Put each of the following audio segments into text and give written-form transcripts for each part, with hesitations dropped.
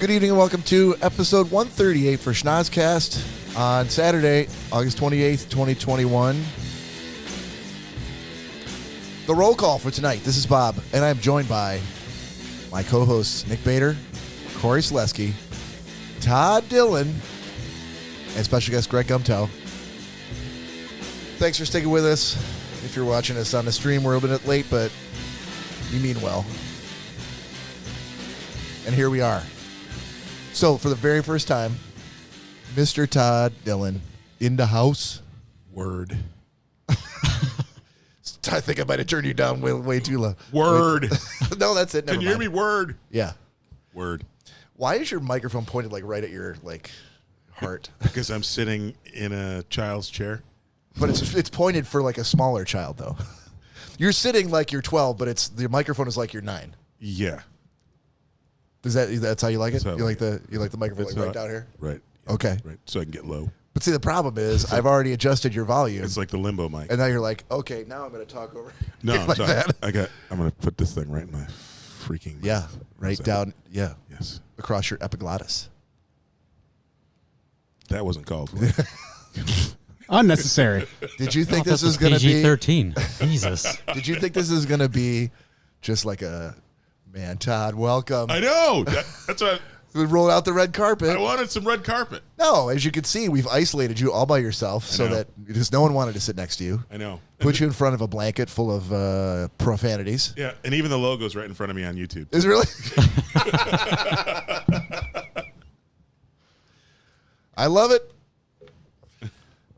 Good evening and welcome to episode 138 for Schnozzcast on Saturday, August 28th, 2021. The roll call for tonight. This is Bob, and I'm joined by my co-hosts Nick Bader, Cory Selesky, Todd Dillon, and special guest Greg Gumtow. Thanks for sticking with us. If you're watching us on the stream, we're a bit late, but you mean well. And here we are. So, for the very first time, Mr. Todd Dillon in the house. Word. I think I might have turned you down way too low. Word. No, that's it. Never Can you hear mind. me? Word. Yeah. Word. Why is your microphone pointed like right at your heart? Because I'm sitting in a child's chair. But it's pointed for like a smaller child though. You're sitting like you're 12, but the microphone is like you're 9. Yeah. That's how you like it? That's You like the microphone like right down here? Right. Okay. Right. So I can get low. But see, the problem is I've already adjusted your volume. It's like the limbo mic. And now you're like, okay, now I'm going to talk over. No, I'm like sorry. that. I'm going to put this thing right in my freaking mouth. Yeah, right down. Yeah. Yes. Across your epiglottis. That wasn't called for. Unnecessary. Did you think this was going to be PG-13? Jesus. Did you think this is going to be just like man, Todd, welcome. I know. That's what We rolled out the red carpet. I wanted some red carpet. No, as you can see, we've isolated you all by yourself so know. that just no one wanted to sit next to you. I know. Put you in front of a blanket full of profanities. Yeah, and even the logo's right in front of me on YouTube. Is it really? I love it.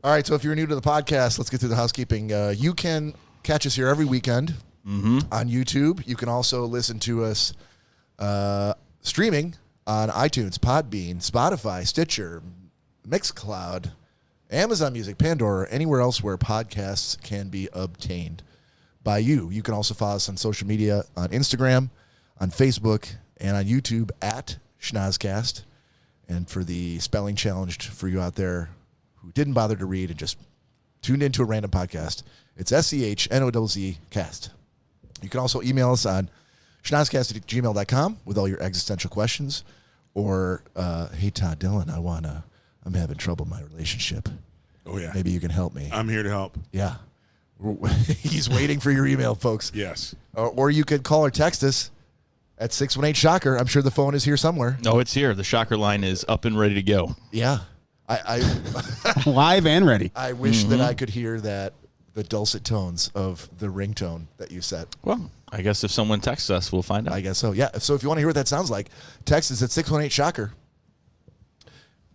All right, so if you're new to the podcast, let's get through the housekeeping. You can catch us here every weekend on YouTube. You can also listen to us streaming on iTunes, Podbean, Spotify, Stitcher, Mixcloud, Amazon Music, Pandora, anywhere else where podcasts can be obtained by you. You can also follow us on social media, on Instagram, on Facebook, and on YouTube at Schnozzcast. And for the spelling challenged for you out there who didn't bother to read and just tuned into a random podcast, it's SCHNOZZ cast. You can also email us on schnozzcast@gmail.com with all your existential questions. Or, hey, Todd Dillon, I'm having trouble in my relationship. Oh, yeah. Maybe you can help me. I'm here to help. Yeah. He's waiting for your email, folks. Yes. Or you could call or text us at 618-SHOCKER. I'm sure the phone is here somewhere. No, it's here. The shocker line is up and ready to go. Yeah. I Live and ready. I wish that I could hear the dulcet tones of the ringtone that you set. Well, I guess if someone texts us, we'll find out. I guess so. Yeah. So if you want to hear what that sounds like, text us at 618-SHOCKER.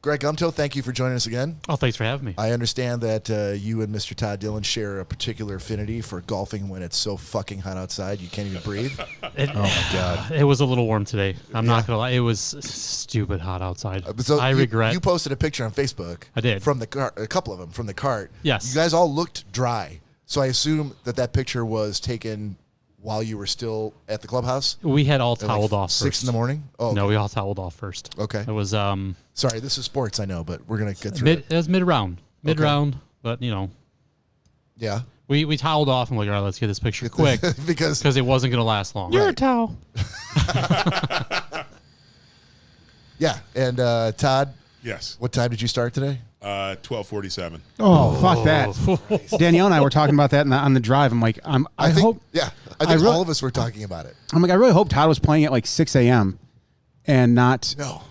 Greg Gumtow, thank you for joining us again. Oh, thanks for having me. I understand that you and Mr. Todd Dillon share a particular affinity for golfing when it's so fucking hot outside you can't even breathe. Oh, my God. It was a little warm today. I'm not going to lie. It was stupid hot outside. I regret. You posted a picture on Facebook. I did. From the cart, a couple of them from the cart. Yes. You guys all looked dry. So I assume that picture was taken while you were still at the clubhouse? We had all At toweled off 6 first. in the morning? Oh, No, we all toweled off first. Okay. It was Sorry, this is sports, I know, but we're going to get through it was mid-round. Mid-round, but, Yeah. we toweled off and we're like, all right, let's get this picture quick because it wasn't going to last long. You're a towel. Yeah. And Todd, Yes. what time did you start today? 12:47. Oh, fuck that. Danielle and I were talking about that on the drive. I'm like, I think, hope. Yeah. I think really- all of us were talking about it. I'm like, I really hope Todd was playing at like 6 a.m. and not, No.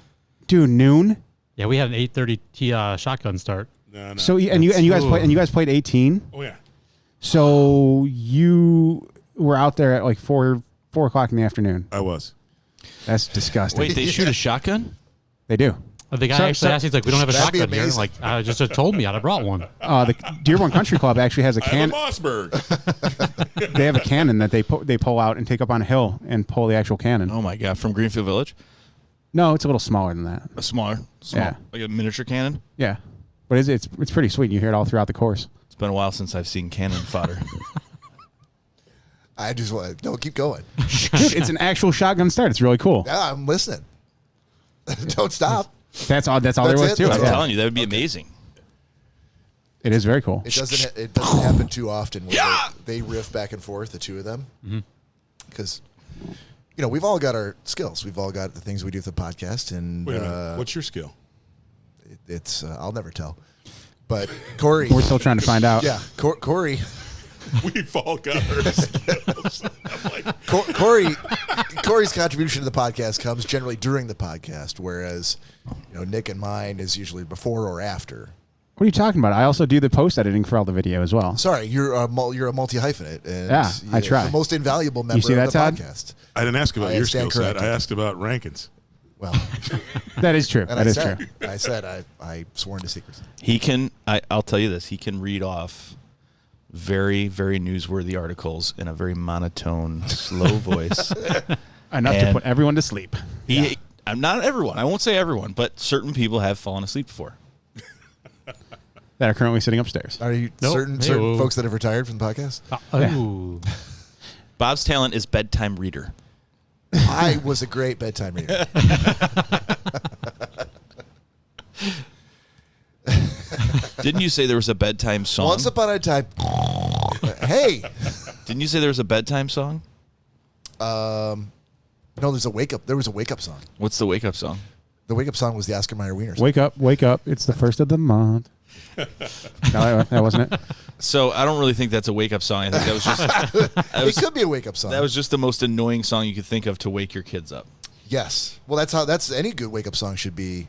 dude, noon. Yeah, we had an 8:30 shotgun start. No. So and you guys played 18. Oh, yeah. So you were out there at like 4 o'clock in the afternoon. I was. That's disgusting. Wait, they shoot a shotgun? They do. The guy actually asked, he's like, we don't have a That'd be shotgun here. amazing. Like, I just told me I'd have brought one. The Dearborn Country Club actually has a I have can. a Mossberg. They have a cannon that they pull out and take up on a hill and pull the actual cannon. Oh, my God. From Greenfield Village? No, it's a little smaller than that. A small, Yeah. like a miniature cannon? Yeah, but it's pretty sweet. You hear it all throughout the course. It's been a while since I've seen cannon fodder. I just want to keep going. Dude, it's an actual shotgun start. It's really cool. Yeah, I'm listening. Don't stop. That's all there That's was it? to it. That's I'm all. telling you, that would be amazing. It is very cool. It doesn't happen too often where they riff back and forth, the two of them. Because we've all got our skills. We've all got the things we do for the podcast. And Wait a minute. What's your skill? it's I'll never tell. But Cory, We're still trying to find out. yeah, Cory. We've all got our skills. I'm like, Cory's contribution to the podcast comes generally during the podcast, whereas Nick and mine is usually before or after. What are you talking about? I also do the post editing for all the video as well. Sorry, you're a multi-hyphenate. And Yeah, I try. The most invaluable member see of that, the Todd? podcast. I didn't ask about I your stand skill set. corrected. I asked about Rankins. Well, That is true. and That I is said, true. I said I swore into secrecy. He can. I'll tell you this. He can read off very, very newsworthy articles in a very monotone, slow voice. Enough to And- put everyone to sleep. I'm not everyone. I won't say everyone, but certain people have fallen asleep before. That are currently sitting upstairs. Are you Nope. certain Hey-o. folks that have retired from the podcast? Ooh. Bob's talent is bedtime reader. I was a great bedtime reader. Didn't you say there was a bedtime song? Once upon a time. Hey. Didn't you say there was a bedtime song? No, there's a wake up. There was a wake up song. What's the wake up song? The wake up song was the Oscar Mayer Wiener song. Wake up, wake up. It's the first of the month. No, that wasn't it. So I don't really think that's a wake up song. I think that was just It could be a wake up song. that was just the most annoying song you could think of to wake your kids up. Yes. Well, that's any good wake up song should be.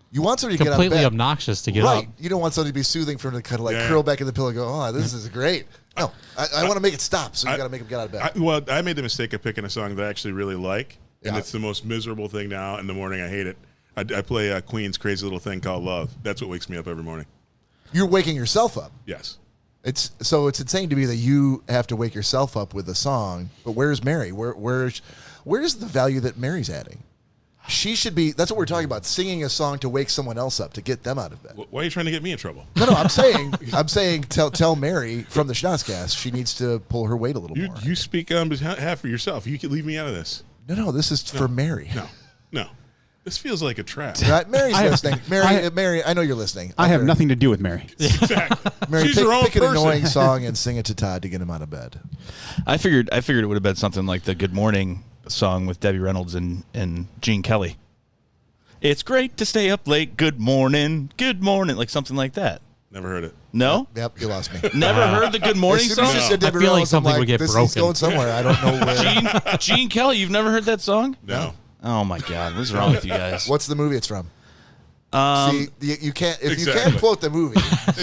You want somebody to get out of Completely bed. obnoxious to get Right. up. You don't want somebody to be soothing for them to kind of like Yeah. curl back in the pillow and go, oh, this is great. No, I want to make it stop, so you got to make them get out of bed. I made the mistake of picking a song that I actually really like, and Yeah. it's the most miserable thing now. In the morning, I hate it. I play Queen's Crazy Little Thing Called Love. That's what wakes me up every morning. You're waking yourself up. Yes. It's insane to me that you have to wake yourself up with a song. But where's Mary? Where's the value that Mary's adding? She should be. That's what we're talking about. Singing a song to wake someone else up to get them out of bed. Why are you trying to get me in trouble? No, I'm saying, tell Mary from the Schnozzcast she needs to pull her weight a little more. You speak on behalf of yourself. You can leave me out of this. No, this is for Mary. No. This feels like a trap. Right? Mary's listening. Mary, I know you're listening. I have nothing to do with Mary. Exactly. Mary, She's her own pick an person. annoying song and sing it to Todd to get him out of bed. I figured it would have been something like the Good Morning song with Debbie Reynolds and Gene Kelly. It's great to stay up late. Good morning, like something like that. Never heard it. No, Yep, you lost me. never heard the Good Morning As soon as you song. said I Debbie feel like Reynolds, I'm something would get this broken. He's going somewhere. I don't know where. Gene Kelly, you've never heard that song? No. Oh my God, what's wrong with you guys? What's the movie it's from? See, you can't if you Exactly. can't quote the movie.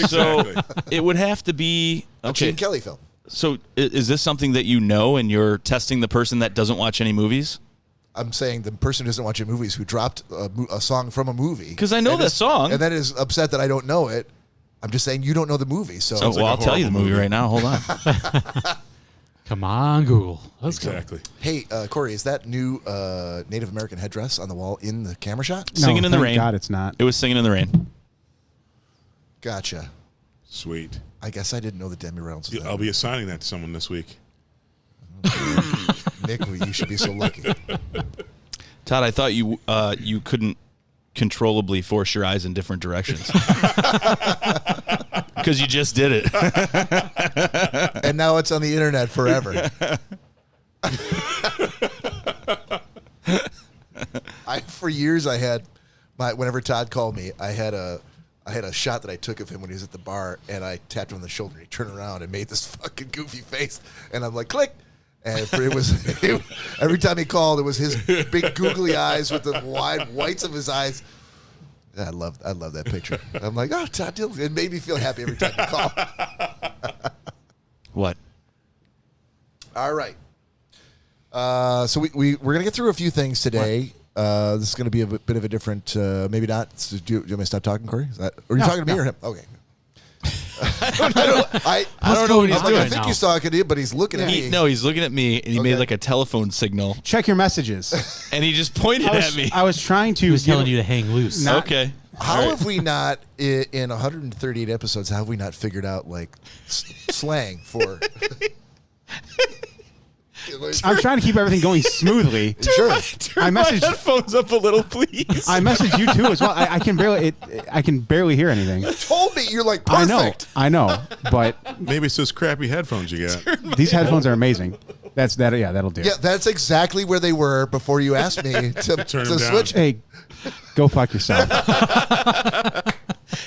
So Exactly. it would have to be A okay. Gene Kelly film. So is this something that you know, and you're testing the person that doesn't watch any movies? I'm saying the person who doesn't watch movies who dropped a song from a movie. Because I know and that is- song. and then is upset that I don't know it. I'm just saying you don't know the movie. So Oh, well, like a I'll tell you the horrible movie movie. right now. Hold on. Come on, Google. Let's Exactly. hey, Cory, is that new Native American headdress on the wall in the camera shot? Singing in the thank Rain. God, it's not. It was Singing in the Rain. Gotcha. Sweet. I guess I didn't know that Debbie Reynolds was I'll be assigning that to someone this week. Nick, you should be so lucky. Todd, I thought you couldn't controllably force your eyes in different directions. Because you just did it. And now it's on the internet forever. For years I had whenever Todd called me, I had a shot that I took of him when he was at the bar, and I tapped him on the shoulder, and he turned around and made this fucking goofy face, and I'm like, click. And every time he called, it was his big googly eyes with the wide whites of his eyes. I love that picture. I'm like, oh, Todd Dillon. It made me feel happy every time he called. What? All right. So we're going to get through a few things today. This is going to be a bit of a different, maybe not. So do you want me to stop talking, Cory? Are you talking to me or him? Okay. I don't know what he's I'm like, doing I think now. he's talking to you, but he's looking at me. No, he's looking at me, and he made Okay. like a telephone signal, Check your messages. and he just pointed at me. I was trying to. He was telling you to hang loose. Not- Okay. How have we not, in 138 episodes, how have we not figured out like slang for? I'm trying to keep everything going smoothly. Sure. I messaged. headphones up a little, please. I messaged you too as well. I can barely. I can barely hear anything. Told me you're like perfect. I know, but Maybe it's those crappy headphones you got. these headphones are amazing. That's that. Yeah, that'll do. Yeah, that's exactly where they were before you asked me to switch. Hey, go fuck yourself.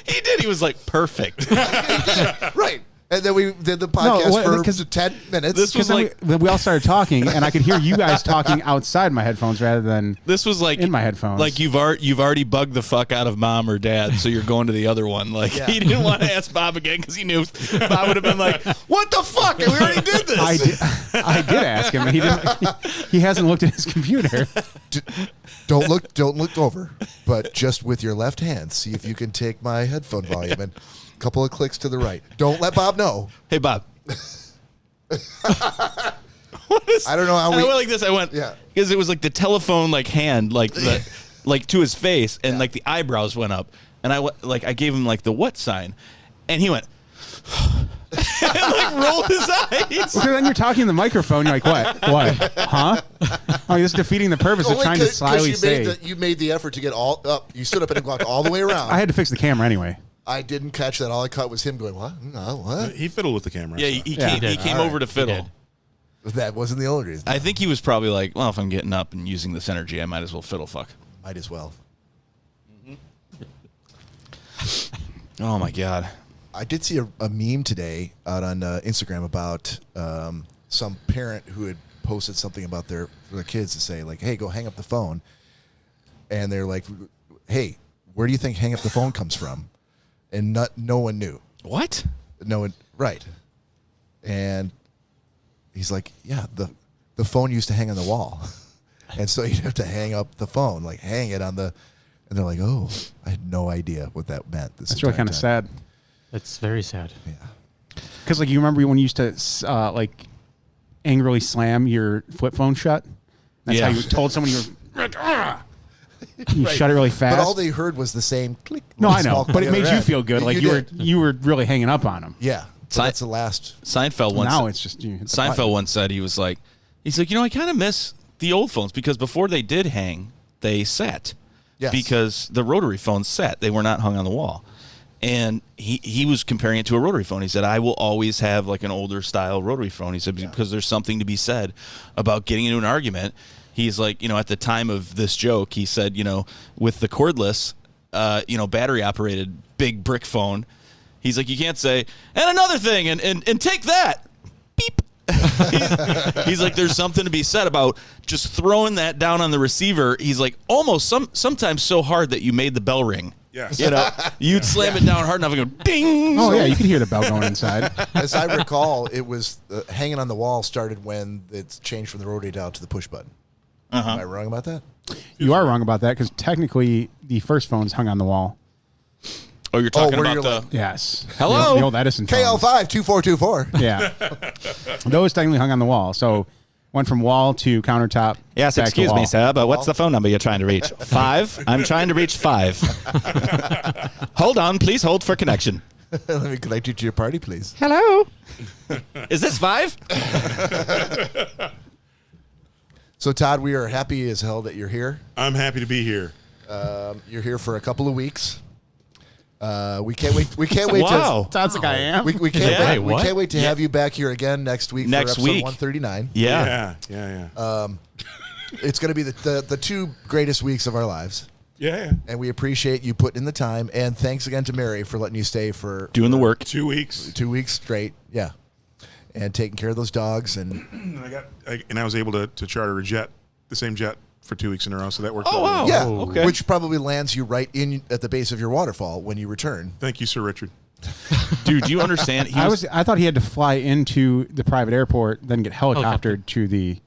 He did. He was like, perfect. Right. And then we did the podcast for 10 minutes. This was like we all started talking, and I could hear you guys talking outside my headphones rather than this was like in my headphones. Like you've already bugged the fuck out of mom or dad, so you're going to the other one. Like he didn't want to ask Bob again because he knew Bob would have been like, "What the fuck? We already did this." I did ask him, and he didn't. He hasn't looked at his computer. Don't look over, but just with your left hand, see if you can take my headphone volume and. Couple of clicks to the right. Don't let Bob know. Hey, Bob. I don't know how I went like this. I went because it was like the telephone like hand like to his face and like the eyebrows went up and I gave him like the what sign and he went and like rolled his eyes. So then you're talking in the microphone. You're like, what? Huh? Oh, you're just defeating the purpose of trying to slyly say. You made the effort to get all up. You stood up and walked all the way around. I had to fix the camera anyway. I didn't catch that. All I caught was him going, what? No, what? He fiddled with the camera. Yeah, he came over to fiddle. That wasn't the only reason. I think he was probably like, well, if I'm getting up and using this energy, I might as well fiddle fuck. Might as well. Oh, my God. I did see a meme today out on Instagram about some parent who had posted something about their kids to say, like, hey, go hang up the phone. And they're like, hey, where do you think hang up the phone comes from? And no one knew. What? No one, right. And he's like, yeah, the phone used to hang on the wall. And so you'd have to hang up the phone, like hang it on the, and they're like, oh, I had no idea what that meant. That's really kind of sad. It's very sad. Yeah. Because like you remember when you used to like angrily slam your flip phone shut? That's how you told someone you were like, ah! You shut it really fast. But all they heard was the same click. No, I know, but it made you feel good. Like you were really hanging up on them. Yeah, so that's the last. Seinfeld once. Now it's just Seinfeld once said he's like, I kind of miss the old phones because before they did hang, they sat. Yes. Because the rotary phones sat; they were not hung on the wall. And he was comparing it to a rotary phone. He said, I will always have like an older style rotary phone. He said, because there's something to be said about getting into an argument. He's like, at the time of this joke, he said, with the cordless, battery operated big brick phone, he's like, you can't say, and another thing, and take that. Beep. He's like, there's something to be said about just throwing that down on the receiver. He's like, almost sometimes so hard that you made the bell ring. Yes. You'd slam it down hard enough and go ding. Oh, yeah, you could hear the bell going inside. As I recall, it was hanging on the wall started when it's changed from the rotary dial to the push button. Am I wrong about that? You are wrong about that because technically the first phone's hung on the wall. Oh, you're talking about the... Yes. Hello? The old Edison phones. KL5-2424. Yeah. Those technically hung on the wall. So went from wall to countertop. Yes, back excuse to wall. me, sir, but what's the phone number you're trying to reach? 5? I'm trying to reach 5. Hold on, please hold for connection. Let me connect you to your party, please. Hello? Is this 5? So, Todd, we are happy as hell that you're here. I'm happy to be here. You're here for a couple of weeks. We can't wait. We can't wait. Wow. Sounds like I am. We can't Yeah. wait. We can't wait to have you back here again next week. Next for episode week. 139. Yeah. It's going to be the two greatest weeks of our lives. Yeah. And we appreciate you putting in the time. And thanks again to Mary for letting you stay for Doing the work. 2 weeks. 2 weeks straight. Yeah. And taking care of those dogs. And I was able to charter a jet, the same jet, for 2 weeks in a row. So that worked. Oh, wow. yeah, okay. which probably lands you right in at the base of your waterfall when you return. Thank you, Sir Richard. Dude, do you understand? I thought he had to fly into the private airport, then get helicoptered to the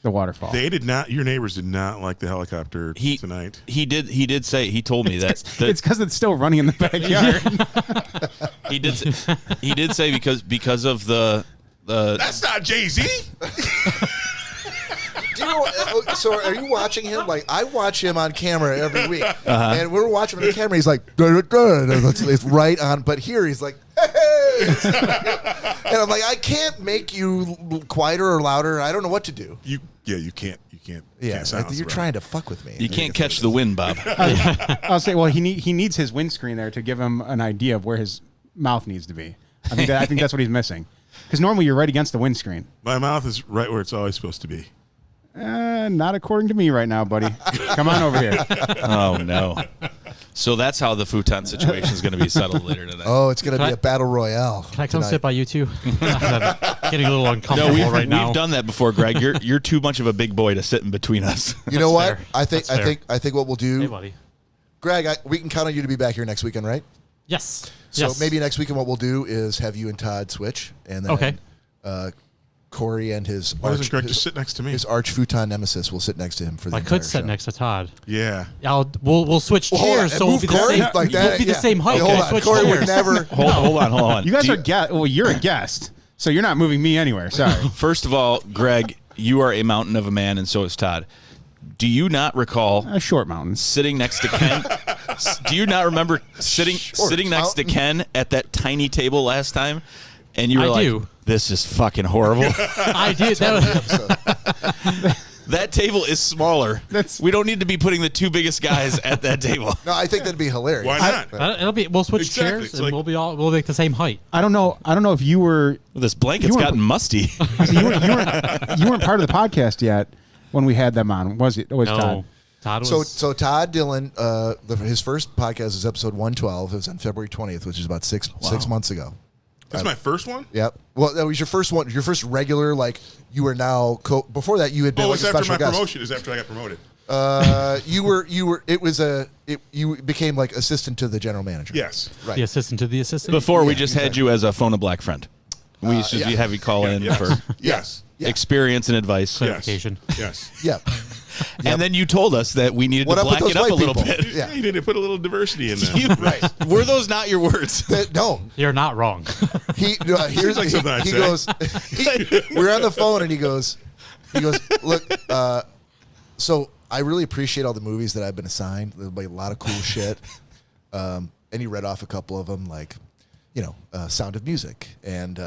waterfall. They did not. Your neighbors did not like the helicopter tonight. He did say, he told me that it's because it's still running in the backyard. he did say because of the That's not Jay-Z. Do you know, so are you watching him? Like, I watch him on camera every week. And we're watching him on camera. He's like, it's right on. But here he's like, hey. And I'm like, I can't make you quieter or louder. I don't know what to do. You can't. Yeah, Sound you're trying to fuck with me. you can't catch the wind, Bob. I'll say, well, he needs his windscreen there to give him an idea of where his mouth needs to be. I think that's what he's missing. Because normally you're right against the windscreen. My mouth is right where it's always supposed to be. Not according to me right now, buddy. Come on over here. Oh, no. So that's how the futon situation is going to be settled later today. Oh, it's going to be a battle royale. Can I come tonight. sit by you two? I'm getting a little No, uncomfortable right now. we've done that before, Greg. You're too much of a big boy to sit in between us. You know what? Fair. I think what we'll do, Hey, buddy. Greg, we can count on you to be back here next weekend, right? Yes. So yes. maybe next weekend what we'll do is have you and Todd switch, and then Okay. Corey and his Why doesn't Greg just sit next to me? his arch futon nemesis will sit next to him for the I entire could sit show. next to Todd. Yeah. we'll switch Well, hold on, chairs, and so we'll move be the Corey same. like that, We'll be the yeah. same height. Hey, hold We'll on, switch Corey chairs. would never. Hold on. You guys are guest. Well, you're a guest, so you're not moving me anywhere. Sorry. First of all, Greg, you are a mountain of a man, and so is Todd. Do you not recall A short mountain. sitting next to Ken? Do you not remember sitting next to Ken at that tiny table last time? And you were I like, do. "This is fucking horrible." I did. That table is smaller. We don't need to be putting the two biggest guys at that table. No, I think that'd be hilarious. Why not? It'll be. We'll switch Exactly. chairs, It's and like- we'll make the same height. I don't know if you were This blanket's You were- gotten musty. you weren't part of the podcast yet when we had them on, was it? Was No, Todd? Todd was. So Todd Dillon, his first podcast is episode 112. It was on February 20th, which is about six months ago. That's my first one? Yep. Well, that was your first one. Your first regular, like you were now. Before that, you had been Oh, like it's a after special my guest. promotion. It's after I got promoted. You were. It was you became like assistant to the general manager. Yes. Right. the assistant to the assistant. Before we just had you as a phone a black friend. We used to have you call in Yes. for Yes. Yeah. experience and advice. Clarification. Yes. Yeah. And then you told us that we needed What to up with black those it up white a little people? bit. Yeah. You need to put a little diversity in there. You- Were those not your words? No. You're not wrong. Here's like something I'd he say. goes. We're on the phone and he goes. Look. So I really appreciate all the movies that I've been assigned. There's like a lot of cool shit. And he read off a couple of them, like, Sound of Music and.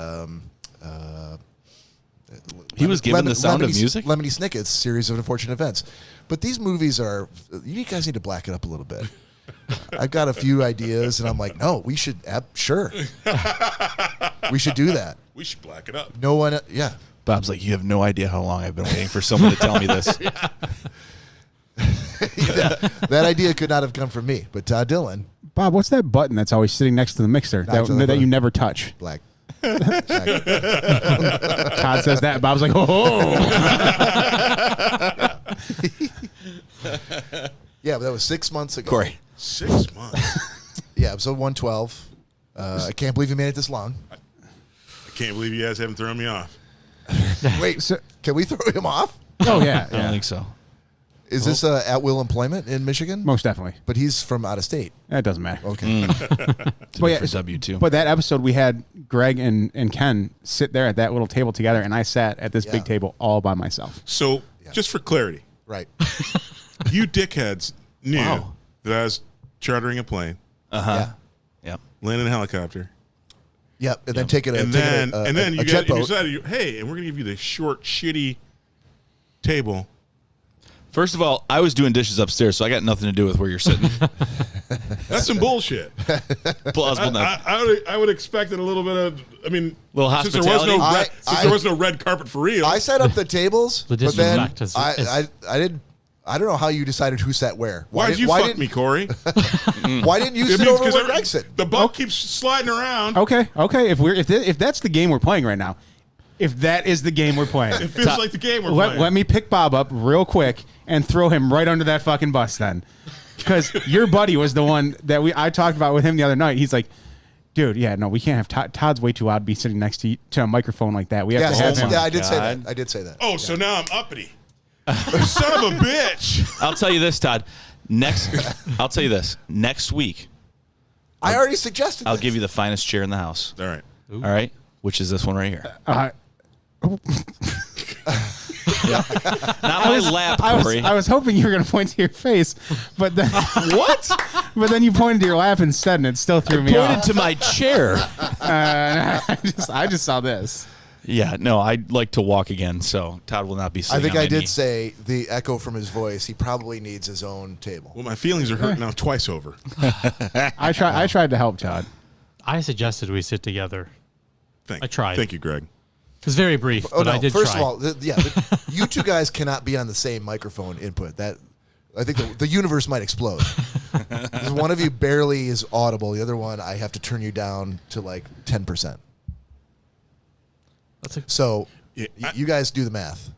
He was given the Sound of Music? Lemony Snicket's Series of Unfortunate Events. But these movies are, you guys need to black it up a little bit. I've got a few ideas, and I'm like, no, we should, sure. We should do that. We should black it up. No one, yeah. Bob's like, you have no idea how long I've been waiting for someone to tell me this. That idea could not have come from me, but Todd Dillon, Bob, what's that button that's always sitting next to the mixer Next to the that button. you never touch? black. Todd says that. Bob's like, oh. Yeah, but that was 6 months ago. Cory. 6 months. Yeah, episode 112. I can't believe you made it this long. I can't believe you guys haven't thrown me off. Wait, can we throw him off? Oh, yeah. I don't think so. Is this at-will employment in Michigan? Most definitely. But he's from out of state. That doesn't matter. Okay. But yeah, For W2. But that episode, we had Greg and Ken sit there at that little table together, and I sat at this Yeah. big table all by myself. So, just for clarity, Right. you dickheads knew Wow. that I was chartering a plane, Yeah. Yep. landing a helicopter, Yep. And then taking a and then you jet boat. decided, hey, and we're gonna give you the short, shitty table. First of all, I was doing dishes upstairs, so I got nothing to do with where you're sitting. That's some bullshit. Plausible enough. I would expect a little bit of. I mean, Little since there was no hospitality? there was no red carpet for real. I set up the tables, The but then disrespect is- I didn't. I don't know how you decided who sat where. Why'd you fuck me, Corey? Why didn't you sit over where Greg sit? the buck keeps sliding around. Okay. If that's the game we're playing right now, if that is the game we're playing, It feels like the game we're playing. let me pick Bob up real quick and throw him right under that fucking bus then. Because your buddy was the one that I talked about with him the other night. He's like, dude, yeah, no, we can't have Todd. Todd's way too loud to be sitting next to a microphone like that. We have to have him. I did say that. I did say that. Oh, so now I'm uppity. Son of a bitch. I'll tell you this, Todd. I'll tell you this. Next week, I already suggested. I'll this. give you the finest chair in the house. All right. All right? Which is this one right here. Not my lap, Cory. I was hoping you were going to point to your face, but then what? But then you pointed to your lap instead, and it still threw me Pointed off. to my chair. I just saw this. Yeah, no, I'd like to walk again, so Todd will not be I sitting think on I my did knee. say the echo from his voice. He probably needs his own table. Well, my feelings are hurt now twice over. I tried to help Todd. I suggested we sit together. I tried. Thank you, Greg. It was very brief, but I did First try. of all, you two guys cannot be on the same microphone input. That I think the universe might explode. One of you barely is audible. The other one, I have to turn you down to like 10%. So you guys do the math.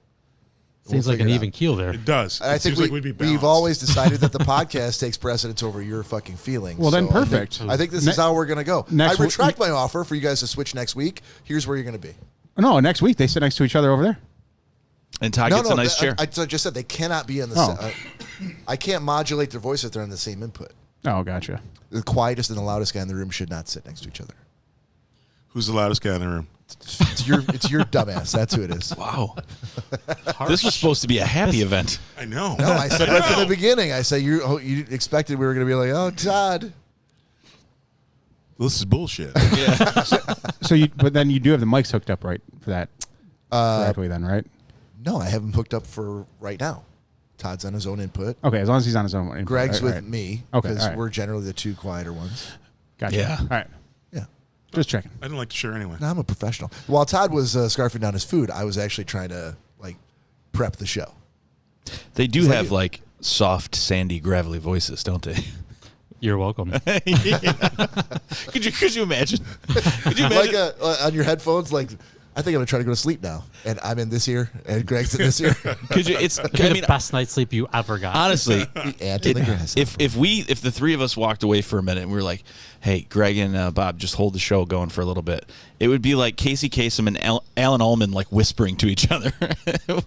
Seems like an even keel there. It does. I think seems like we'd be balanced. we've always decided that the podcast takes precedence over your fucking feelings. Well, then So perfect. I think this is how we're going to go. Next I retract my offer for you guys to switch next week. Here's where you're going to be. No, next week they sit next to each other over there. And Todd gets a nice chair. I just said they cannot be in the I can't modulate their voice if they're in the same input. Oh, gotcha. The quietest and the loudest guy in the room should not sit next to each other. Who's the loudest guy in the room? It's your dumbass. That's who it is. Wow. This was supposed to be a happy event. I know. No, I said right from the beginning. I said you expected we were going to be like, oh, Todd. This is bullshit. But then you do have the mics hooked up right for that correctly then, right? No, I have him hooked up for right now. Todd's on his own input. Okay, as long as he's on his own input. Greg's All right. me Okay, because all right. we're generally the two quieter ones. Gotcha. Yeah. All right. Yeah. Just checking. I don't like to share anyway. No, I'm a professional. While Todd was scarfing down his food, I was actually trying to prep the show. They do have like soft, sandy, gravelly voices, don't they? You're welcome. Could you imagine? Could you imagine? On your headphones, I think I'm gonna try to go to sleep now, and I'm in this ear, and Greg's in this ear. Could you? It's. The best night's sleep you ever got. Honestly, Ant in the grass. if the three of us walked away for a minute and we were like, "Hey, Greg and Bob, just hold the show going for a little bit," it would be like Casey Kasem and Alan Allman whispering to each other.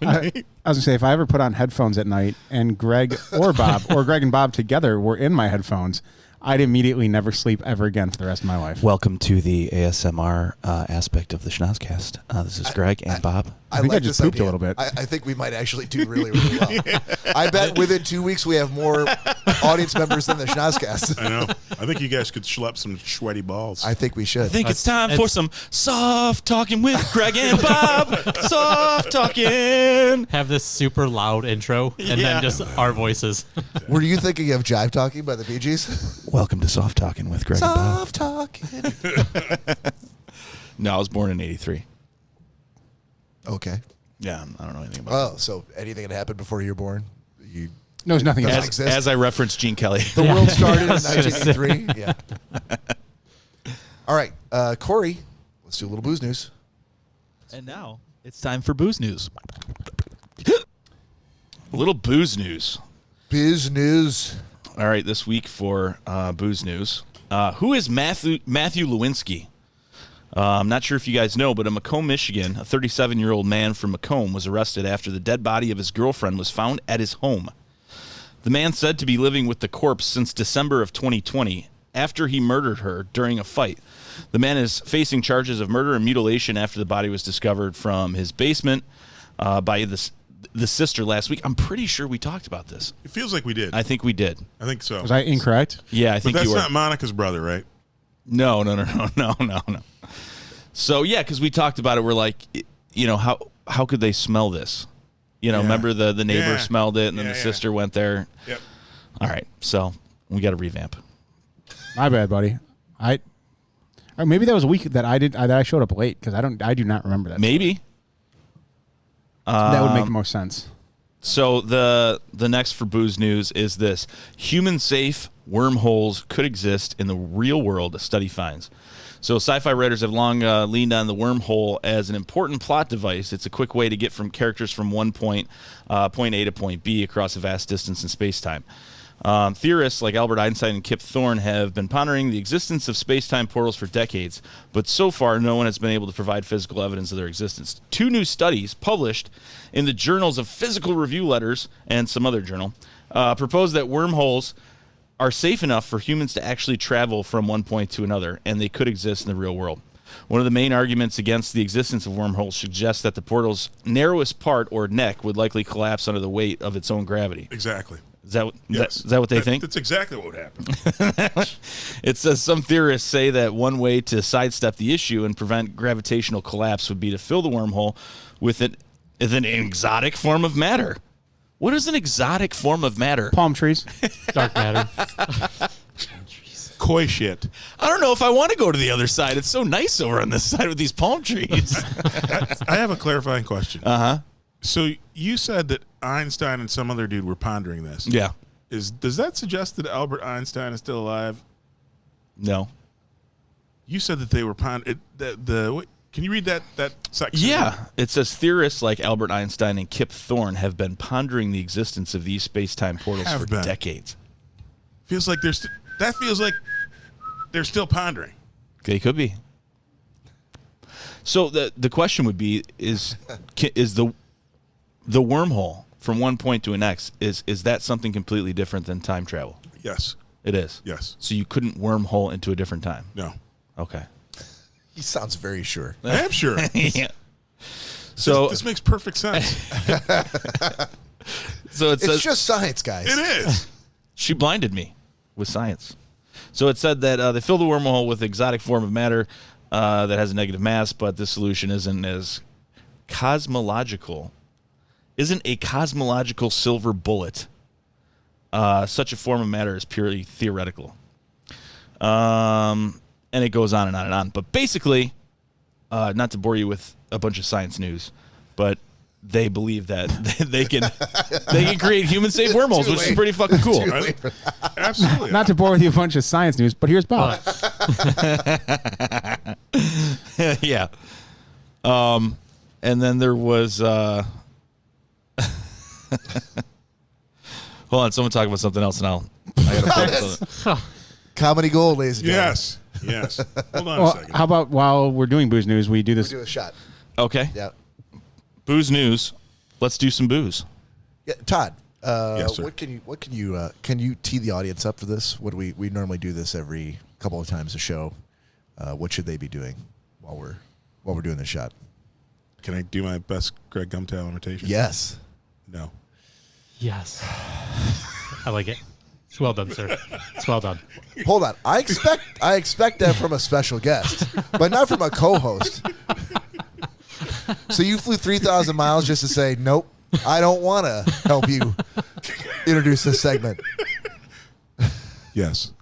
I was gonna say if I ever put on headphones at night and Greg or Bob or Greg and Bob together were in my headphones, I'd immediately never sleep ever again for the rest of my life. Welcome to the ASMR aspect of the Schnozzcast. This is Greg and Bob. I think I like just this pooped a idea. little bit. I think we might actually do really, really well. I bet within 2 weeks we have more audience members than the Schnozzcast. I know. I think you guys could schlep some sweaty balls. I think we should. I think it's time for some soft talking with Greg and Bob. Soft talking. Have this super loud intro and then just our voices. Were you thinking of Jive Talking by the Bee Gees? Welcome to Soft Talking with Greg and Bob. Soft Talking. No, I was born in '83. Okay. Yeah, I don't know anything about Oh, so anything that happened before you were born? You No, there's nothing Doesn't else. exist. As I referenced Gene Kelly. The world started in I was gonna say. 1983. Yeah. All right, Cory, let's do a little booze news. And now it's time for booze news. A little booze news. Biz news. All right, this week for booze news. Who is Matthew Lewinsky? I'm not sure if you guys know, but in Macomb, Michigan, a 37-year-old man from Macomb was arrested after the dead body of his girlfriend was found at his home. The man said to be living with the corpse since December of 2020 after he murdered her during a fight. The man is facing charges of murder and mutilation after the body was discovered from his basement by the sister last week. I'm pretty sure we talked about this. It feels like we did. I think we did. I think so. Was I incorrect? Yeah, I But think that's you were. not Monica's brother, right? No. So yeah, because we talked about it, we're like, how could they smell this? Yeah. Remember the neighbor Yeah. smelled it, and then Yeah, the yeah. sister went there. Yep. All right, so we got to revamp. My bad, buddy. Or maybe that was a week that I showed up late because I do not remember that. Maybe. That would make the most sense. So the next for booze news is this: human-safe wormholes could exist in the real world, a study finds. So sci-fi writers have long leaned on the wormhole as an important plot device. It's a quick way to get from characters from one point A to point B across a vast distance in space-time. Theorists like Albert Einstein and Kip Thorne have been pondering the existence of space-time portals for decades, but so far no one has been able to provide physical evidence of their existence. 2 new studies published in the journals of Physical Review Letters and some other journal propose that wormholes are safe enough for humans to actually travel from one point to another, and they could exist in the real world. One of the main arguments against the existence of wormholes suggests that the portal's narrowest part, or neck, would likely collapse under the weight of its own gravity. Exactly. Is that Yes. is that what they think? That's exactly what would happen. It says some theorists say that one way to sidestep the issue and prevent gravitational collapse would be to fill the wormhole with an exotic form of matter. What is an exotic form of matter? Palm trees. Dark matter. koi shit. I don't know if I want to go to the other side. It's so nice over on this side with these palm trees. I have a clarifying question. Uh-huh. So you said that Einstein and some other dude were pondering this. Yeah. Does that suggest that Albert Einstein is still alive? No. You said that they were pondering. Can you read that section? Yeah. It says theorists like Albert Einstein and Kip Thorne have been pondering the existence of these space-time portals for decades. Feels like they're still pondering. They could be. So the question would be, is the wormhole from one point to the next, is that something completely different than time travel? Yes. It is? Yes. So you couldn't wormhole into a different time? No. Okay. He sounds very sure. I am sure. Yeah. So this makes perfect sense. So it says, it's just science, guys. It is. She blinded me with science. So it said that they fill the wormhole with exotic form of matter that has a negative mass, but this solution isn't a cosmological silver bullet. Such a form of matter is purely theoretical. And it goes on and on and on. But basically, not to bore you with a bunch of science news, but they believe that they can create human-safe wormholes, which is pretty fucking cool. Absolutely. Not to bore with you a bunch of science news, but here's Bob. Yeah. And then there was hold on, someone talk about something else, and I gotta play something. Comedy gold, ladies and gentlemen. Yes. Hold on a Well, second. how about while we're doing booze news, we do this? Do a shot. Okay. Yeah. Booze news. Let's do some booze. Yeah, Todd. Yes, sir. Can you tee the audience up for this? What do we normally do this every couple of times a show? What should they be doing while we're doing this shot? Can I do my best Greg Gumtow imitation? Yes. No. Yes. I like it. It's well done, sir. It's well done. Hold on. I expect that from a special guest, but not from a co-host. So you flew 3,000 miles just to say, nope, I don't want to help you introduce this segment. Yes.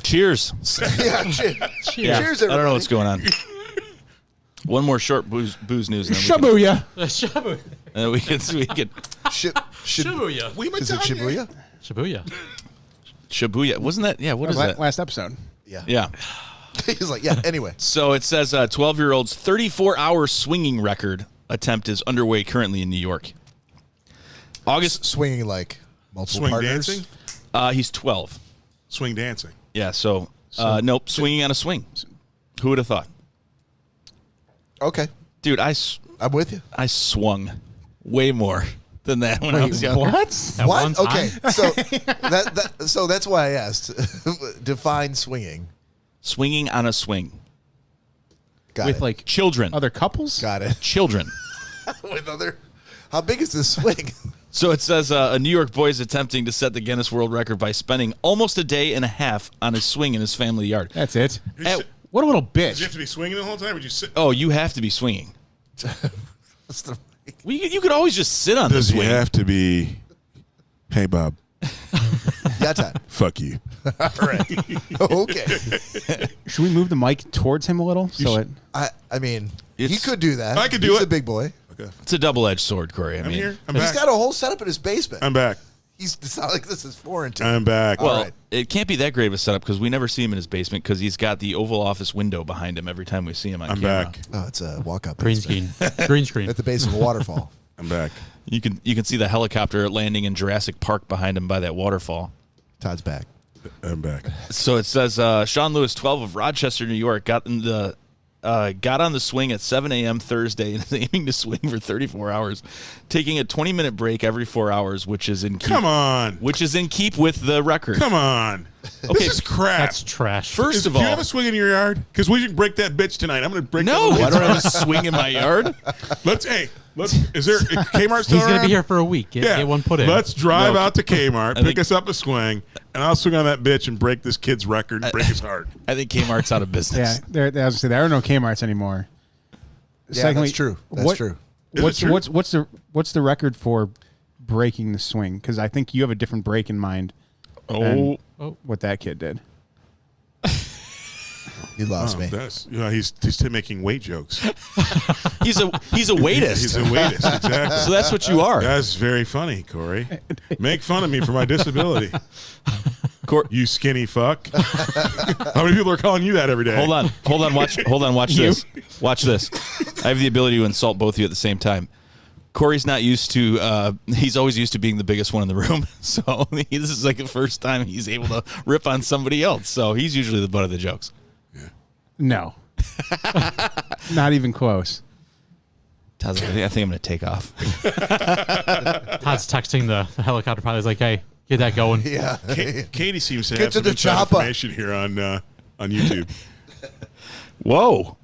Cheers. Yeah, cheers. Yeah. Cheers, I don't know everybody. what's going on. One more short booze news, and then Shabuya. Shibuya. we can Shibuya. Is it Shibuya? Shibuya. Shibuya. Wasn't that? Yeah. What is that? Last episode. Yeah. Yeah. He's like, yeah. Anyway, So it says 12-year-old's 34-hour swinging record attempt is underway currently in New York. August. swinging like multiple Swing partners. dancing? He's 12. Swing dancing. Yeah. So nope. Swinging on a swing. Who would have thought? Okay, Dude, I'm with you. I swung way more than that when I was younger. What? At one What? time? Okay, so that's why I asked. Define swinging. Swinging on a swing. Got With it. like Children. other couples? Got it. Children. With other. How big is this swing? So it says a New York boy is attempting to set the Guinness World Record by spending almost a day and a half on a swing in his family yard. That's it. At- What a little Did you have bitch. to be swinging the whole time? Or would you sit? oh, you have to be swinging. What's the- Well, you could always just sit on the Does he swing. have to be? Hey, Bob. Yeah, Todd. Fuck you. All right. Okay. Should we move the mic towards him a little? I mean, he It's- could do that. I could do He's it. a big boy. Okay. It's a double-edged sword, Corey. I I'm mean, here. I'm He's back. got a whole setup in his basement. I'm back. It's not like this is foreign to him. I'm back. All well, right. it can't be that great of a setup because we never see him in his basement because he's got the Oval Office window behind him every time we see him on I'm camera. back. Oh, it's a walk-up. Green basement. screen. Green screen. At the base of a waterfall. I'm back. You can see the helicopter landing in Jurassic Park behind him by that waterfall. Todd's back. I'm back. So it says Sean Lewis, 12 of Rochester, New York, got on the swing at 7 a.m. Thursday and is aiming to swing for 34 hours, taking a 20-minute break every 4 hours, which is in keep, Come on. which is in keep with the record. Come on. Okay, This is crap. That's trash. First of do you all, have a swing in your yard? Because we can break that bitch tonight. I'm going to break no, that I little don't have a swing in my yard. Is there Kmart still He's going to around? be here for a week. Get one put in. Let's drive No. out to Kmart, I pick think- us up a swing, and I'll swing on that bitch and break this kid's record and break his heart. I think Kmart's out of Yeah, business. there are no Kmart's anymore. Yeah, that's true. That's true. Is it true? What's the record for breaking the swing? Because I think you have a different break in mind. than what that kid did. He lost me. He's making weight jokes. He's a weightist. He's a weightist, exactly. So that's what you are. That's very funny, Corey. Make fun of me for my disability. You skinny fuck. How many people are calling you that every day? Hold on. Watch this. Watch this. I have the ability to insult both of you at the same time. Corey's not used to. He's always used to being the biggest one in the room. So this is like the first time he's able to rip on somebody else. So he's usually the butt of the jokes. Yeah. No. Not even close. Todd's like, I think I'm going to take off. Todd's texting the helicopter pilot. He's like, hey, get that going. Yeah. Katie seems to Get have to some the inside chopper. information here on YouTube. Whoa.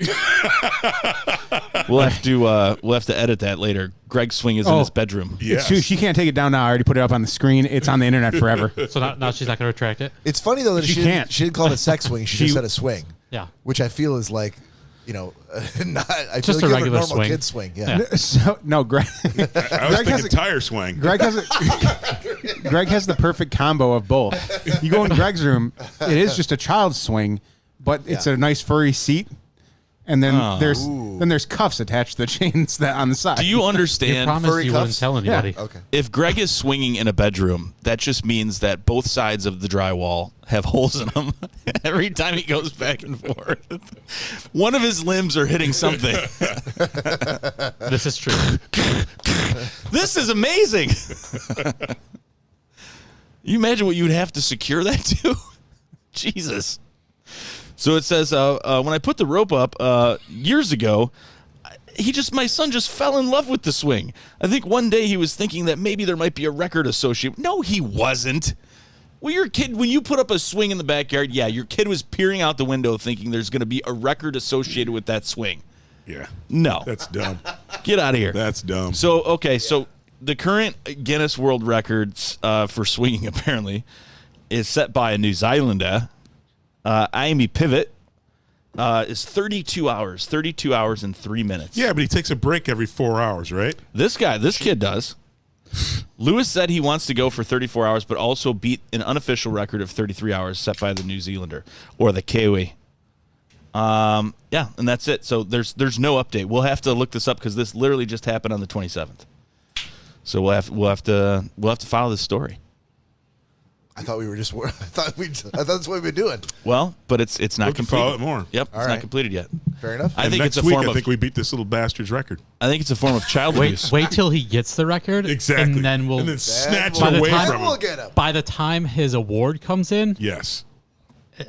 We'll have to edit that later. Greg's swing is in his bedroom. Yes. She can't take it down now. I already put it up on the screen. It's on the internet forever. So now she's not going to retract it? It's funny though that She she can't. didn't call it a sex swing. She just said a swing. Yeah. Which I feel is like, not. I Just feel a like you have regular normal swing. kid swing. Yeah. So no, Greg. I was thinking tire swing. Greg has Greg has the perfect combo of both. You go in Greg's room, it is just a child's swing, but it's a nice furry seat, and then there's cuffs attached to the chains that on the side. Do you You understand? promised furry you cuffs? wouldn't tell anybody. Okay. If Greg is swinging in a bedroom, that just means that both sides of the drywall have holes in them. Every time he goes back and forth, one of his limbs are hitting something. This is true. This is amazing. You imagine what you would have to secure that to? Jesus. So it says, when I put the rope up years ago, my son just fell in love with the swing. I think one day he was thinking that maybe there might be a record associated. No, he wasn't. Well, your kid, when you put up a swing in the backyard, your kid was peering out the window thinking there's going to be a record associated with that swing. Yeah. No. That's dumb. Get out of here. That's dumb. So the current Guinness World Records for swinging apparently is set by a New Zealander, Amy Pivot, is 32 hours and 3 minutes. Yeah, but he takes a break every 4 hours, right? This kid does. Lewis said he wants to go for 34 hours, but also beat an unofficial record of 33 hours set by the New Zealander or the Kiwi. And that's it. So there's no update. We'll have to look this up because this literally just happened on the 27th. So we'll have to follow this story. I thought that's what we've been doing. Well, but it's not We'll completed. follow it more. Yep, All it's right. not completed yet. Fair enough. I think Next it's a week, form I of. think we beat this little bastard's record. I think it's a form of child abuse. Wait till he gets the record. Exactly. And then we'll snatch by it the away time- from We'll him. get him. by the time his award comes in, Yes.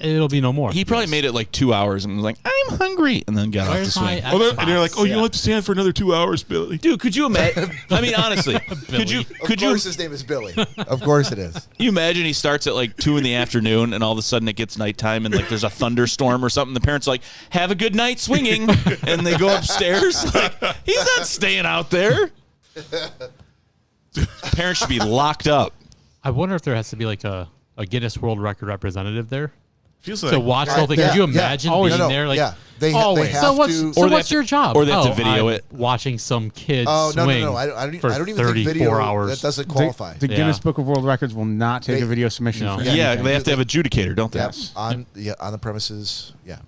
it'll be no more. He probably made it like 2 hours and was like, "I'm hungry," and then got off the Where's swing. my Oh, and you're like, Xbox? oh, you don't have to stand for another 2 hours, Billy. Dude, could you imagine? I mean, honestly, could you Of course, his name is Billy. Of course it is. you imagine he starts at like 2 p.m. and all of a sudden it gets nighttime and like there's a thunderstorm or something. The parents are like, "Have a good night swinging," and they go upstairs. Like, he's not staying out there. Parents should be locked up. I wonder if there has to be like a Guinness World Record representative there Feels to watch the whole thing. Could you imagine being there? Like, They always. have So what's to. so Or they what's have to- your job? or they have to video I'm it. Watching some kid Oh no, swing no! I don't for even think 34 video hours. that doesn't qualify. The Guinness Book of World Records will not take They- a video submission No. for Yeah, anything. They have to have adjudicator, don't they? Yep. On the premises. Yeah.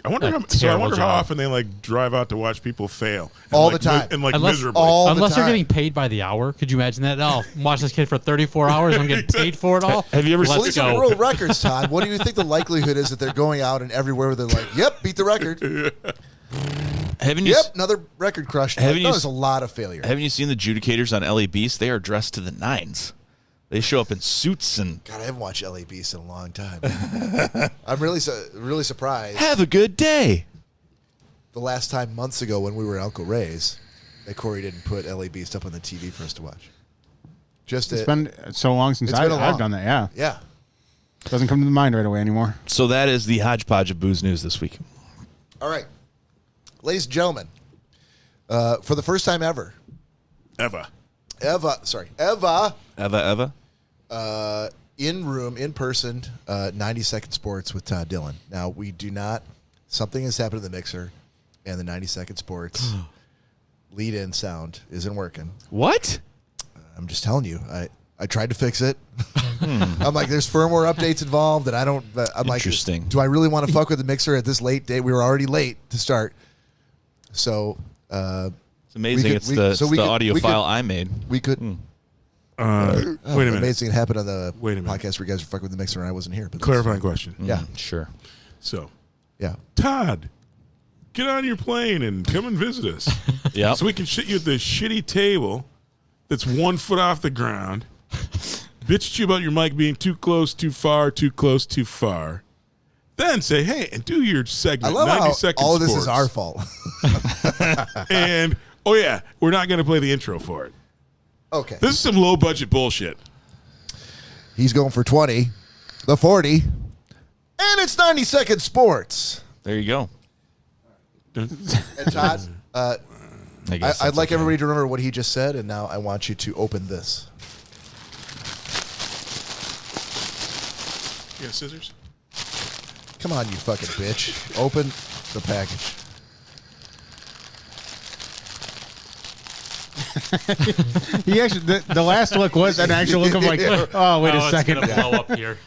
I wonder, A how terrible job. often they like drive out to watch people fail. And, All like, the time. and like Unless- miserably. all the Unless you're time. getting paid by the hour. Could you imagine that? Oh, watch this kid for 34 hours. I'm getting paid for it all. Have you ever Well, Let's these are go. world records, Todd. What do you think the likelihood is that they're going out and everywhere they're like, "Yep, beat the record. Haven't you? Yep, another record crushed." Haven't you There's a lot of failure. Haven't you seen the adjudicators on LA Beast? They are dressed to the nines. They show up in suits and God, I haven't watched LA Beast in a long time. I'm really surprised. have a good day. The last time months ago when we were at Uncle Ray's, that Cory didn't put LA Beast up on the TV for us to watch. It's been so long since It's been a I've long- done that. Yeah, Yeah. doesn't come to the mind right away anymore. So that is the hodgepodge of booze news this week. All right, ladies and gentlemen, for the first time ever, Eva. Eva, in person, 90 Second Sports with Todd Dillon. Now, we do not, something has happened to the mixer, and the 90 Second Sports lead-in sound isn't working. What? I'm just telling you. I tried to fix it. I'm like, there's firmware updates involved, and I'm like, do I really want to fuck with the mixer at this late date? We were already late to start. So it's amazing. It's the audio file I made. We could. Wait a minute. Amazing it happened on the Wait a minute. podcast where you guys were fucking with the mixer and I wasn't here. But Clarifying question. Yeah. Sure. So, yeah. Todd, get on your plane and come and visit us. Yeah. So we can shit you at this shitty table that's 1 foot off the ground. Bitch at you about your mic being too close, too far, too close, too far. Then say, hey, and do your segment. I love 90 how seconds all of this sports. is our fault. And, oh yeah, we're not going to play the intro for it. Okay. This is some low budget bullshit. He's going for 20, the 40, and it's 90 second sports. There you go. And Todd, I'd like everybody to remember what he just said, and now I want you to open this. You got scissors? Come on, you fucking bitch. Open the package. He actually, the last look was an actual look of like, oh, wait a second. It's gonna blow up here.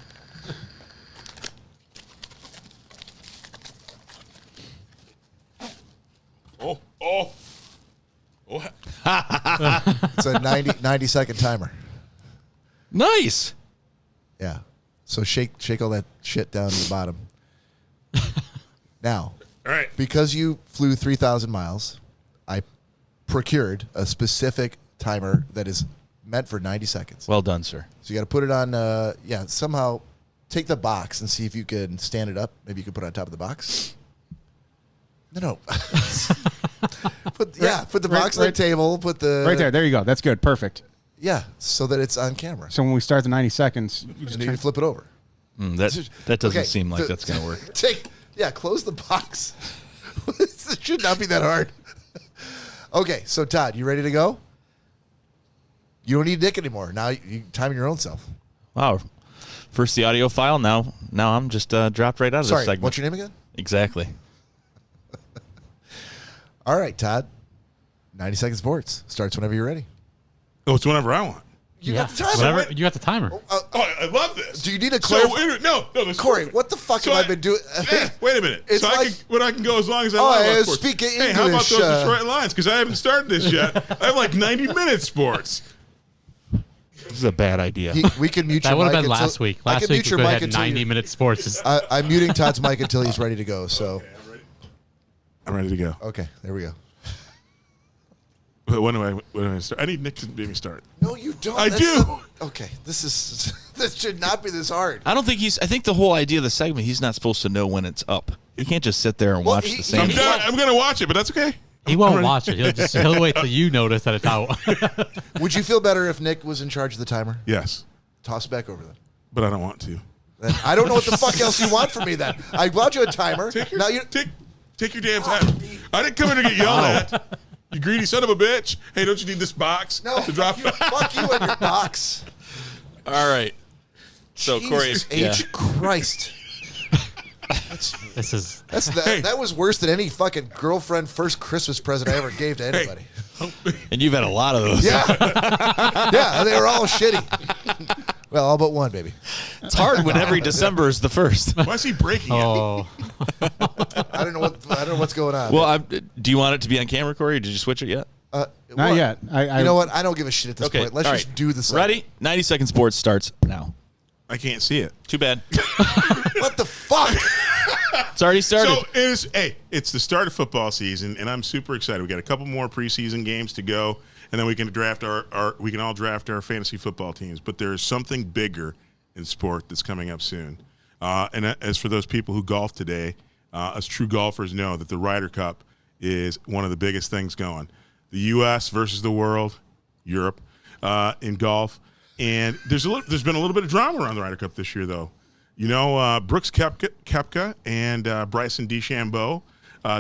Oh. It's a 90 second timer. Nice. Yeah. So shake all that shit down to the bottom. Now, All right. because you flew 3,000 miles, I procured a specific timer that is meant for 90 seconds. Well done, sir. So you got to put it on, somehow take the box and see if you can stand it up. Maybe you could put it on top of the box. No. Put the box on the table. Put the Right there. There you go. That's good. Perfect. Yeah, so that it's on camera. So when we start the 90 seconds, you just And you flip it over. That doesn't Okay, seem like that's going to work. Close the box. This should not be that hard. Okay, so Todd, you ready to go? You don't need Nick anymore. Now you time your own self. Wow. First the audio file. Now I'm just dropped right out of this Sorry, segment. what's your name again? Exactly. All right, Todd. 90 Second Sports starts whenever you're ready. Oh, it's whenever I want. You got the timer. Whatever, you got the timer. Oh, I love this. Do you need a So, clarify? no. This Corey, perfect. what the fuck So have I been doing? Wait a minute. It's So like- I can go as long as I Oh, want. I about sports. speak Hey, how about English, those Detroit Lions? Because I haven't started this yet. I have like 90 minutes sports. This is a bad idea. We can mute That your would have mic been until- last week. I Last can week mute we your could mic have had until 90 minute sports. I'm muting Todd's mic until he's ready to go. So, I'm ready to go. okay, there we go. But when do I start? I need Nick to make me start. No, you don't. I do. Okay, this should not be this hard. I think the whole idea of the segment, he's not supposed to know when it's up. He can't just sit there and Well, watch he- the same. I'm going to watch it, but that's okay. He won't watch it. He'll wait till you notice that it's out. Would you feel better if Nick was in charge of the timer? Yes, Toss it back over then. but I don't want to. Then I don't know what the fuck else you want from me then. I bought you a timer. Take your, Now you take your damn time. I didn't come in to get yelled at. You greedy son of a bitch. Hey, don't you need this box no, to drop? fuck you and your box. All right. So Jesus Corey, H. Christ. That was worse than any fucking girlfriend first Christmas present I ever gave to anybody. and you've had a lot of those. Yeah. Yeah, they were all shitty. Well, all but one, baby. It's hard when every December is the first. Why is he breaking it? Oh, I don't know what's going on. Well, do you want it to be on camera, Corey? Or did you switch it yet? Not yet. You know what? I don't give a shit at this Okay. point. Let's all just right. do this. Ready? 90 Second Sports starts now. I can't see it. Too bad. What the fuck? It's already started. So it's the start of football season, and I'm super excited. We got a couple more preseason games to go, and then we can draft we can all draft our fantasy football teams. But there's something bigger in sport that's coming up soon. And as for those people who golf today, us true golfers know that the Ryder Cup is one of the biggest things going. The U.S. versus the world, Europe, in golf. And there's been a little bit of drama around the Ryder Cup this year, though. You know, Brooks Koepka and Bryson DeChambeau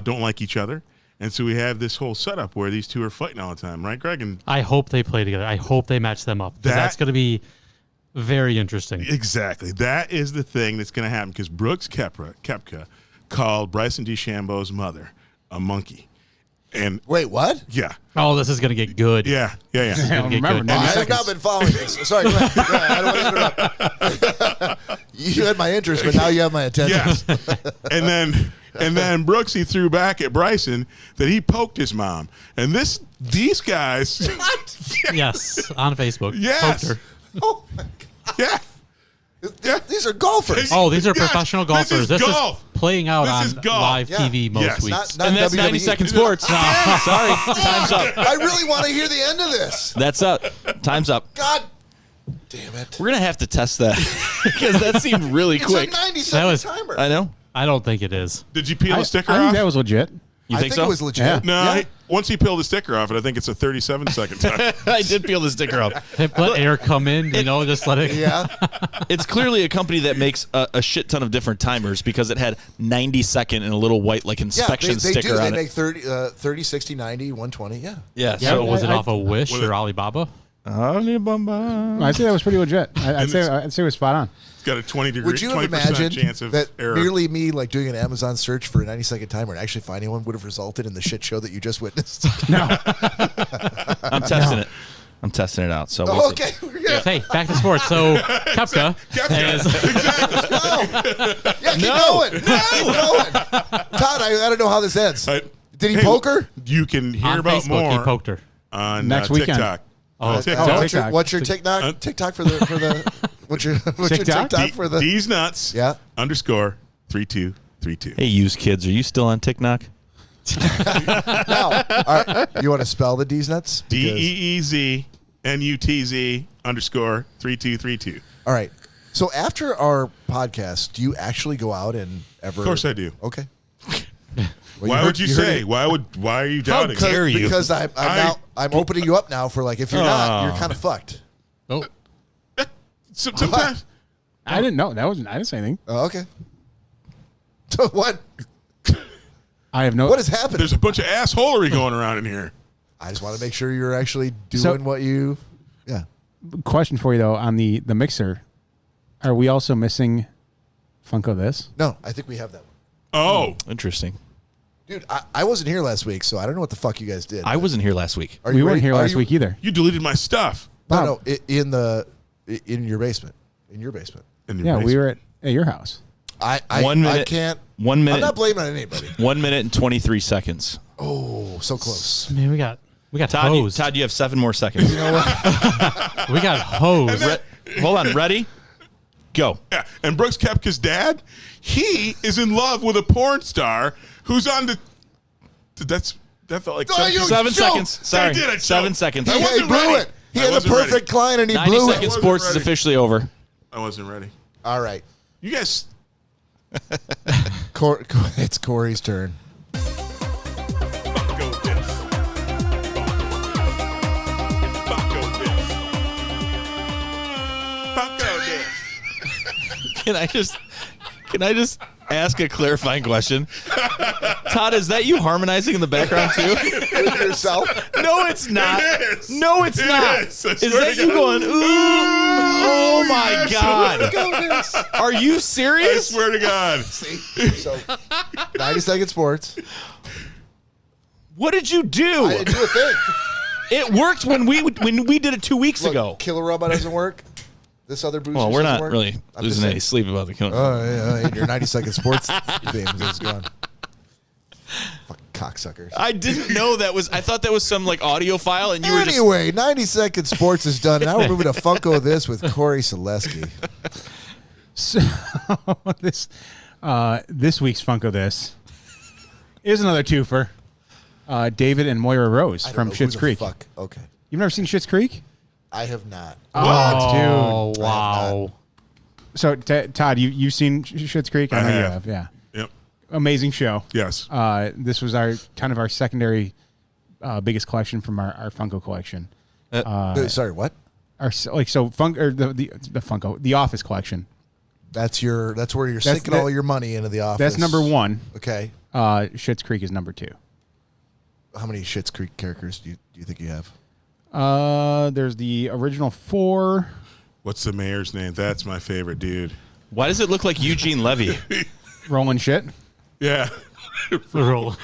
don't like each other. And so we have this whole setup where these two are fighting all the time, right, Greg? And I hope they play together. I hope they match them up. That's going to be very interesting. Exactly. That is the thing that's going to happen because Brooks Koepka called Bryson DeChambeau's mother a monkey. And Wait, what? yeah. Oh, this is gonna get good. Yeah. Gonna get remember, good. now I you have not been following this. Sorry, go ahead. Go ahead. I don't want to interrupt. You had my interest, but now you have my attention. Yes. and then Brooksy threw back at Bryson that he poked his mom. And these guys. Yes, on Facebook. Yes. Poked her. Oh my God. Yeah. Yeah. These are golfers. Oh, these are Yes, professional golfers. This is golf. Playing out This on is golf. live Yeah. TV most Yes. weeks. Not And that's WWE. 90 Second Sports. Sorry, time's up. I really want to hear the end of this. That's up. Time's up. God damn it. We're gonna have to test that because that seemed really It's quick. a 90-second was- timer. I know. I don't think it is. Did you peel the sticker I off? think that was legit. You I think think so? it was legit. Yeah. No, once he peeled the sticker off it, I think it's a 37-second time. I did peel the sticker off. Let air come in, just let it. Yeah. It's clearly a company that makes a shit ton of different timers because it had 90-second and a a white like Yeah, inspection they sticker do. They on make it. 30, 60, 90, 120. Yeah. Yeah. Yeah, So was it I- off of Wish With or it- Alibaba? I'd say that was pretty legit. I'd say it was spot on. It's got a 20% Would you have imagined chance of that error. merely me like doing an Amazon search for a 90-second timer and actually finding one would have resulted in the shit show that you just witnessed? I'm testing it. I'm testing it out. So we'll see. Okay. We're good. Hey, back to sports. So Kepka is Yeah, keep going. Keep going. Todd, I don't know how this ends. Did he poke her? You can hear on about Facebook. more He poked her. on Next weekend. TikTok. Oh, TikTok. TikTok. What's your TikTok? TikTok for the what's your TikTok? TikTok for the D's nuts. Yeah. _3232. Hey, used kids, are you still on TikTok? Now, all right, you want to spell the D's nuts? DEEZNUTZ _3232. All right. So after our podcast, do you actually go out and ever? Of course I do. Okay. Why would you say? Why are you doubting? dare you. Because I'm opening you up now for like if you're not, you're kind of fucked. oh, Sometimes I didn't know. I didn't say anything. Oh, okay. So what? I have no. What is happening? there's a bunch of assholery going around in here. I just want to make sure you're actually doing So- what you. Yeah. question for you though on the mixer? Are we also missing Funko This? No, I think we have that one. Oh, Interesting. Dude, I wasn't here last week, so I don't know what the fuck you guys did. I wasn't here last week. Are We you weren't ready? here Are last you- week either. you deleted my stuff. No, in your basement. In your basement. In your Yeah, we basement. were at your house. I 1 minute. I can't. 1 I'm minute. not blaming anybody. 1 minute and 23 seconds. Oh, so close. man, we got Todd, hosed. Todd, you have 7 more seconds. We got hosed. Hold on. Ready? Go. Yeah. And Brooks Koepka's dad, he is in love with a porn star who's on the. That felt like Oh, you 7 joke. seconds. Sorry. I did, I 7 choked. seconds. I He wasn't blew ready. it. He I had the wasn't perfect ready. client and he 90 blew Second it. Sports is ready. officially over. I wasn't ready. All right. You guys. It's Cory's turn. Funko this. Funko this. Can I just ask a clarifying question? Todd, is that you harmonizing in the background too? With yourself? No, it's not. It is. No, it's It not. is. I Is swear that to you God. going, ooh, oh my yes. God. Are you I serious? swear to God. See? So, 90-second sports. What did you do? I didn't do a thing. It worked when we did it 2 weeks Look, ago. Killer Robot doesn't work. This other booster Well, we're doesn't not work. really I'm losing just any saying. sleep about the killer. Oh, yeah, your 90-second sports theme is gone. Fucking cocksuckers. I didn't know that was. I thought that was some like audio file, and you were just. Anyway, 90-second sports is done. Now we're moving to Funko This with Cory Selesky. So this week's Funko This is another twofer. David and Moira Rose I don't from know who Schitt's the Creek. Fuck. Okay. You've never seen Schitt's Creek? I have not. Oh, dude. wow. So Todd, you've seen Schitt's Creek? I know you have. Yeah. Yep. Amazing show. Yes. This was our secondary biggest collection from our Funko collection. Sorry, what? The Funko, the Office collection. That's where you're sinking all your money into the office. That's number one. Okay. Schitt's Creek is number 2. How many Schitt's Creek characters do you think you have? There's the original 4. What's the mayor's name? That's my favorite dude. Why does it look like Eugene Levy? Rolling shit. Yeah. Roll.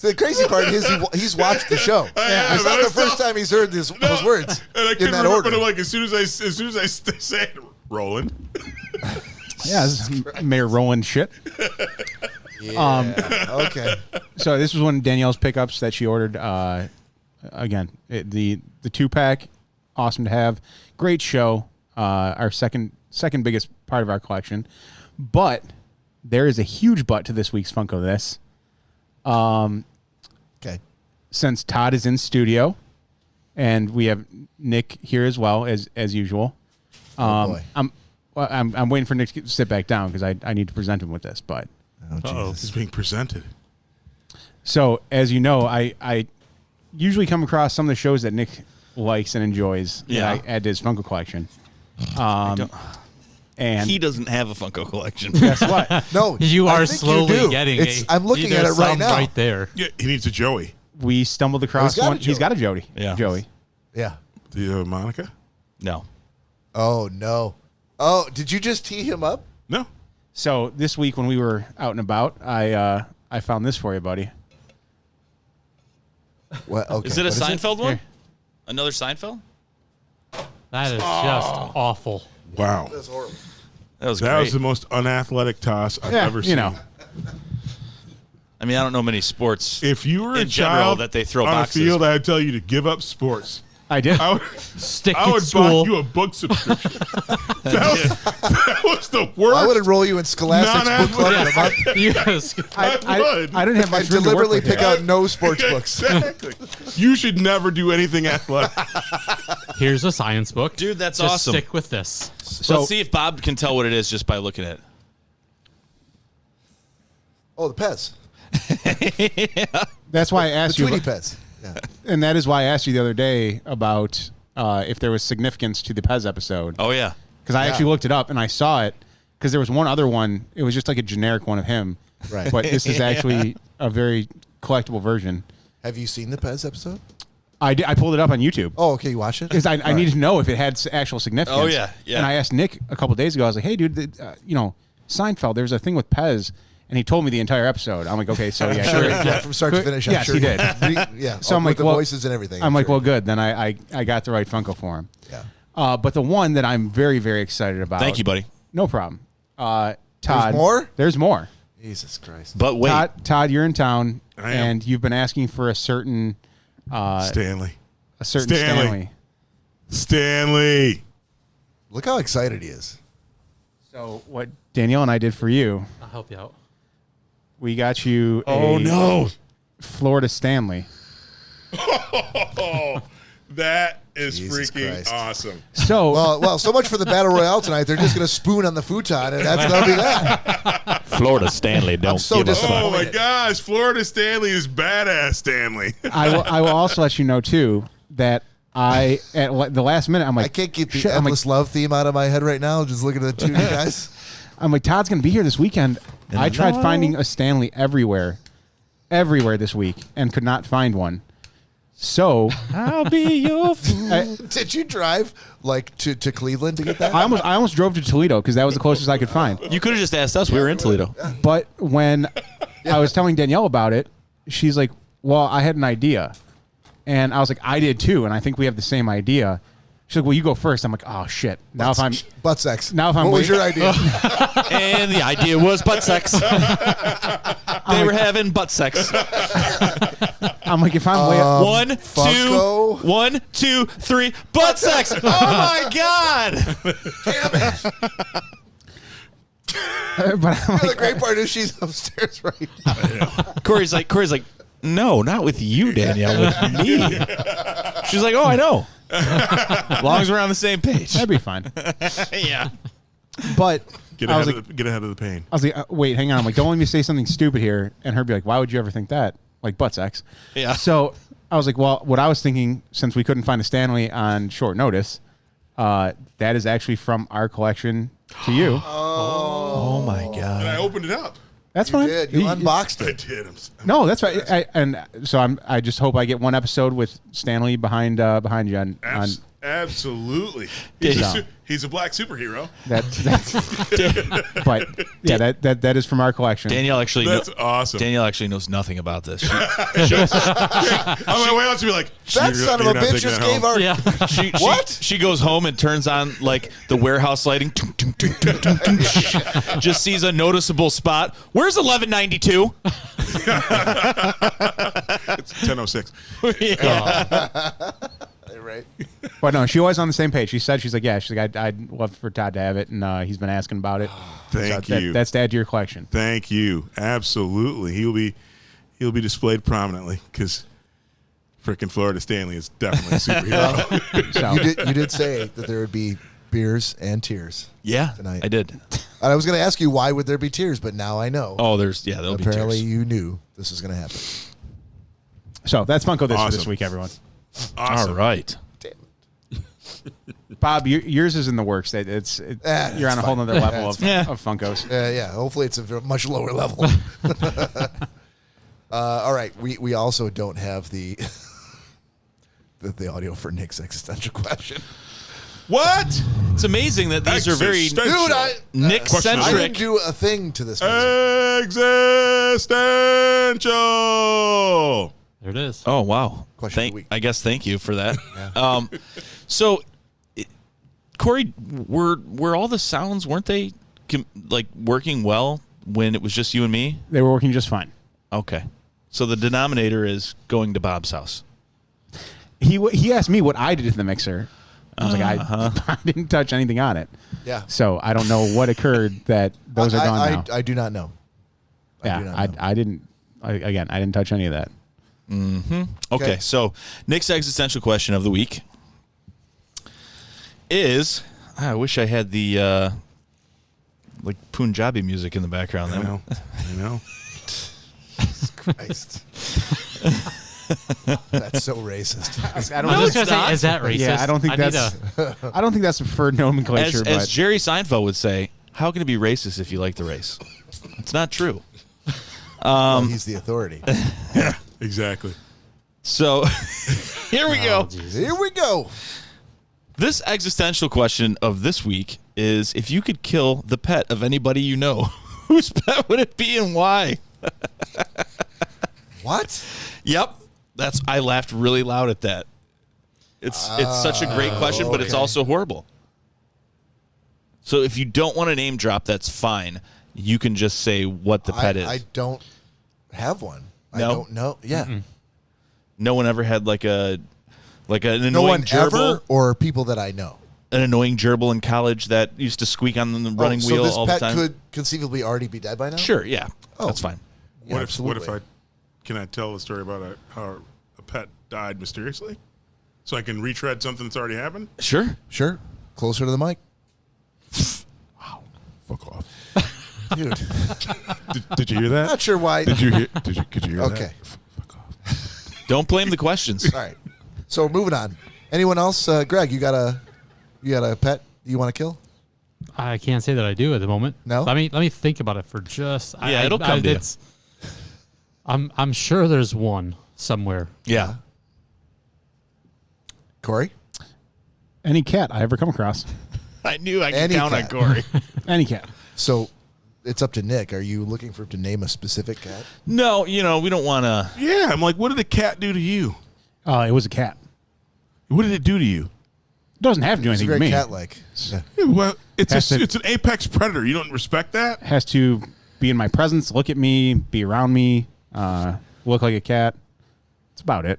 The crazy part is he's watched the show. It's not the first time he's heard those words and I in that order. But I'm like, as soon as I say it, Roland. Yeah, this is Mayor Roland shit. Yeah. Okay. So this was one of Danielle's pickups that she ordered. Again, the 2-pack, awesome to have. Great show. Our second biggest part of our collection, but there is a huge but to this week's Funko This. Okay. Since Todd is in studio, and we have Nick here as well as usual. Boy. I'm waiting for Nick to sit back down because I need to present him with this. But This is being presented. so as you know, I usually come across some of the shows that Nick likes and enjoys. Yeah. That I add to his Funko collection. And He doesn't have a Funko collection. guess what? No, You I are think slowly you do. getting I'm looking at it right now. Right there. Yeah, he needs a Joey. We stumbled across he's got a one. He's Joey. got a Jody. Yeah. Joey. Yeah. Do you have Monica? No. Oh no. Oh, did you just tee him up? No. So this week when we were out and about, I found this for you, buddy. What? Okay. Is it a what Seinfeld one? Here. Another Seinfeld? That is just awful. Wow. That's horrible. That was That great. was the most unathletic toss I've Yeah, ever seen. you know. I mean, I don't know many sports. If you were a In general, child that they throw on boxes. a field, I'd tell you to give up sports. I did. I would, Stick I at would school. buy you a book subscription. that was the worst. I would enroll you in Scholastic's book club in a month. Yes. I didn't have I much room to work deliberately with pick here. out no sports books. Exactly. You should never do anything athletic. Here's a science book. Dude, that's Just awesome. Stick with this. So Let's see if Bob can tell what it is just by looking at it. Oh, the Pez. that's why I The asked you, Tweety Pez. Yeah. and that is why I asked you the other day about if there was significance to the Pez episode. Oh, yeah. Because I Yeah. actually looked it up and I saw it. Because there was one other one. It was just like a generic one of him. Right. But this is actually a very collectible version. Have you seen the Pez episode? I pulled it up on YouTube. Oh, okay. You watch it? Because I needed to know if it had actual significance. Oh, yeah, yeah. And I asked Nick a couple days ago. I was like, "Hey, dude, Seinfeld. There's a thing with Pez," and he told me the entire episode. I'm like, "Okay, so yeah, Sure. sure." Yeah, from start to finish. I'm Yes, sure he did. Yeah. So I'm with like, the well, voices and everything. I'm like, sure. well, good. Then I got the right Funko for him. Yeah. But the one that I'm very, very excited about. Thank you, buddy. No problem. Todd. more? There's more. Jesus Christ. But wait. Todd, you're in town, I am. and you've been asking for a certain Stanley. Stanley. Stanley. Look how excited he is. So what Danielle and I did for you, I'll help you out. we got you Oh, a no. Florida Stanley. Oh, that is Jesus freaking Christ. awesome. So Well, so much for the battle royale tonight. They're just going to spoon on the futon, and that'll be that. Florida Stanley don't so give a fuck. disappointed. Oh my gosh, Florida Stanley is badass Stanley. I will also let you know too that at the last minute I'm like, I can't keep the shit, I'm like, endless love theme out of my head right now. Just looking at the two guys. I'm like, Todd's gonna be here this weekend. I tried finding a Stanley everywhere this week and could not find one. So I'll be your fool. Did you drive to Cleveland to get that? I almost drove to Toledo because that was the closest I could find. You could have just asked us. We were in Toledo. But when I was telling Danielle about it, she's like, well, I had an idea. And I was like, I did too. And I think we have the same idea. She's like, well, you go first. I'm like, oh, shit. Now if I'm butt sex. Now if I'm what was your idea? And the idea was butt sex. They were having butt sex. I'm like, if I'm way One, Funko. 1, 2, 3, butt sex. Oh my God. Damn it! but I'm The like, great part is she's upstairs right now. Cory's like, no, not with you, Danielle, with me. She's like, oh, I know. As long as we're on the same page. that'd be fine. Yeah. But Get I was ahead, like, get ahead of the pain. I was like, wait, hang on. I'm like, don't let me say something stupid here. And her be like, why would you ever think that? Like butt sex. Yeah. So I was like, well, what I was thinking, since we couldn't find a Stanley on short notice, that is actually from our collection to you. Oh my And God. I opened it up. That's You fine. did. You unboxed I it. did. No, that's right. I just hope I get one episode with Stanley behind you on Absolutely. Did He's, you? a, He's a black superhero. That's but yeah, that is from our collection. Danielle actually That's awesome. Danielle actually knows nothing about this. I'm like, wait, let's be like, That son of a bitch just gave our. Yeah. What? She goes home and turns on like the warehouse lighting. Just sees a noticeable spot. Where's 1192? It's 10:06. Right. But no, she was on the same page. She's like, yeah, she's like, I'd love for Todd to have it, and he's been asking about it. Thank you. That's to add to your collection. Thank you. Absolutely. He'll be displayed prominently because freaking Florida Stanley is definitely a superhero. So, You did say that there would be beers and tears. Yeah, Tonight. I did. I was going to ask you why would there be tears, but now I know. Oh, there'll be Apparently, tears. you knew this was going to happen. so that's Funko This for this Awesome. week, everyone. Awesome. All right. Damn it. Bob, yours is in the works. You're on a whole fine. other level of Yeah. Funkos. Yeah. Hopefully, it's a much lower level. All right. We also don't have the audio for Nick's existential question. What? It's amazing that these are very Existential. Dude, I Nick-centric. didn't do a thing to this music. Existential. There it is. Oh wow! Question of the week. I guess thank you for that. So, Cory, were all the sounds weren't they like working well when it was just you and me? They were working just fine. Okay, so the denominator is going to Bob's house. He asked me what I did to the mixer. I was like, I didn't touch anything on it. Yeah. So I don't know what occurred that those are gone now. I do not know. I didn't touch any of that. Okay, so Nick's existential question of the week is: I wish I had the like Punjabi music in the background. I know. Christ. That's so racist. I I was going to say, is that racist? Yeah, I don't think I don't think that's preferred nomenclature. As but Jerry Seinfeld would say, how can it be racist if you like the race? It's not true. Well, he's the authority. Yeah, exactly. So here we go. geez. Here we go. This existential question of this week is: if you could kill the pet of anybody you know, whose pet would it be and why? What? Yep. I laughed really loud at that. It's such a great question, but it's okay. also horrible. So if you don't want to name drop, that's fine. You can just say what the pet is. I don't have one. I No? don't know. Yeah. No one ever had like an annoying No one gerbil, ever, or people that I know. an annoying gerbil in college that used to squeak on the running so wheel this all the pet time. could conceively already be dead by now? Sure, yeah, Oh. that's fine. Yeah, What absolutely. if can I tell the story about how a pet died mysteriously? So I can retread something that's already happened? Sure. Sure. Closer to the mic. Fuck off. Dude. Did you hear that? Not sure why. Could you hear that? Okay. Fuck off. Don't blame the questions. All right. So moving on. Anyone else? Greg, you got a pet you want to kill? I can't say that I do at the moment. No? Let me think about it for just. Yeah, it'll come to you. I'm sure there's one somewhere. Yeah. Cory? Any cat I ever come across, I knew I could Any count cat. on Cory. any cat. So it's up to Nick. Are you looking for him to name a specific cat? No, we don't want to. Yeah, I'm like, what did the cat do to you? It was a cat. What did it do to you? It doesn't have to do It's anything to very me. cat-like. Yeah. Yeah, well, Has to- it's an apex predator. You don't respect that? It has to be in my presence, look at me, be around me, look like a cat. That's about it.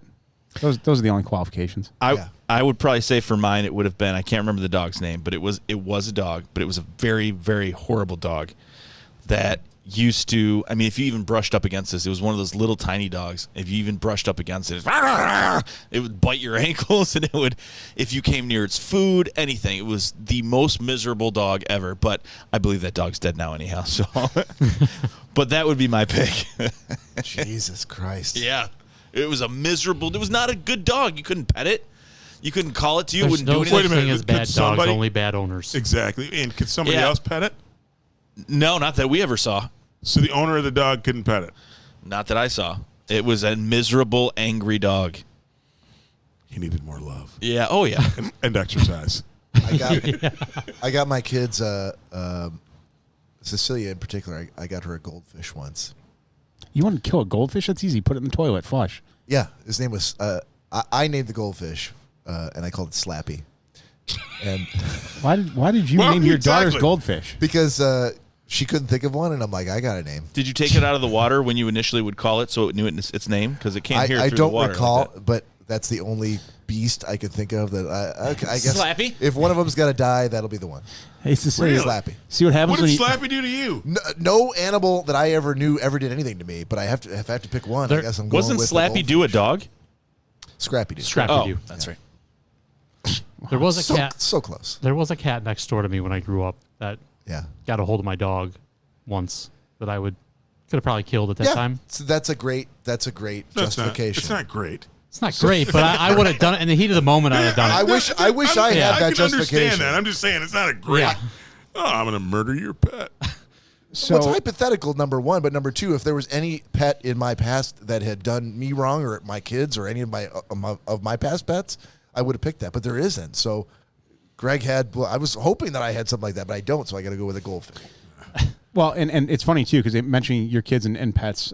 Those are the only qualifications. I would probably say for mine it would have been, I can't remember the dog's name, but it was a dog, but it was a very, very horrible dog that used to, I mean, if you even brushed up against this, it was one of those little tiny dogs. If you even brushed up against it, it would bite your ankles, and it would, if you came near its food, anything. It was the most miserable dog ever, but I believe that dog's dead now anyhow, so. But that would be my pick. Jesus Christ. Yeah. It was a miserable, it was not a good dog. You couldn't pet it. You couldn't call it to you. There's Wouldn't no do anything. Wait a such thing minute, as could bad dogs, somebody- only bad owners. Exactly. And could somebody Yeah. else pet it? No, not that we ever saw. So the owner of the dog couldn't pet it. Not that I saw. It was a miserable, angry dog. He needed more love Yeah. Oh, yeah. and exercise. I got my kids, Cecilia in particular, I got her a goldfish once. You want to kill a goldfish? That's easy. Put it in the toilet. Flush. Yeah, his name was, I named the goldfish, and I called it Slappy. And why did you name your daughter's goldfish? Because she couldn't think of one, and I'm like, I got a name. Did you take it out of the water when you initially would call it so it knew its name? Because it can't hear through the water. I don't recall, like but that's the only beast I could think of that I guess. Slappy? If one of them's got to die, that'll be the one. Hey, Cecilia, Slappy. See what happens What when did Slappy do to you? No animal that I ever knew ever did anything to me, but if I have to pick one, I guess I'm going Wasn't with Slappy do a dog? Scrappy did. Scrappy do. That's right. There was a cat. So close. There was a cat next door to me when I grew up that got a hold of my dog once that I could have probably killed at that time. So that's a great justification. It's not great. It's not great, but I would have done it in the heat of the moment. I'd have done it. I wish I had that I can understand justification. that. I'm just saying it's not a great. Yeah. Oh, I'm going to murder your pet. So Well, it's hypothetical, number one, but number two, if there was any pet in my past that had done me wrong, or my kids, or any of my past pets, I would have picked that. But there isn't. So Greg had. Well, I was hoping that I had something like that, but I don't. So I got to go with a goldfish. Well, and it's funny too because mentioning your kids and pets,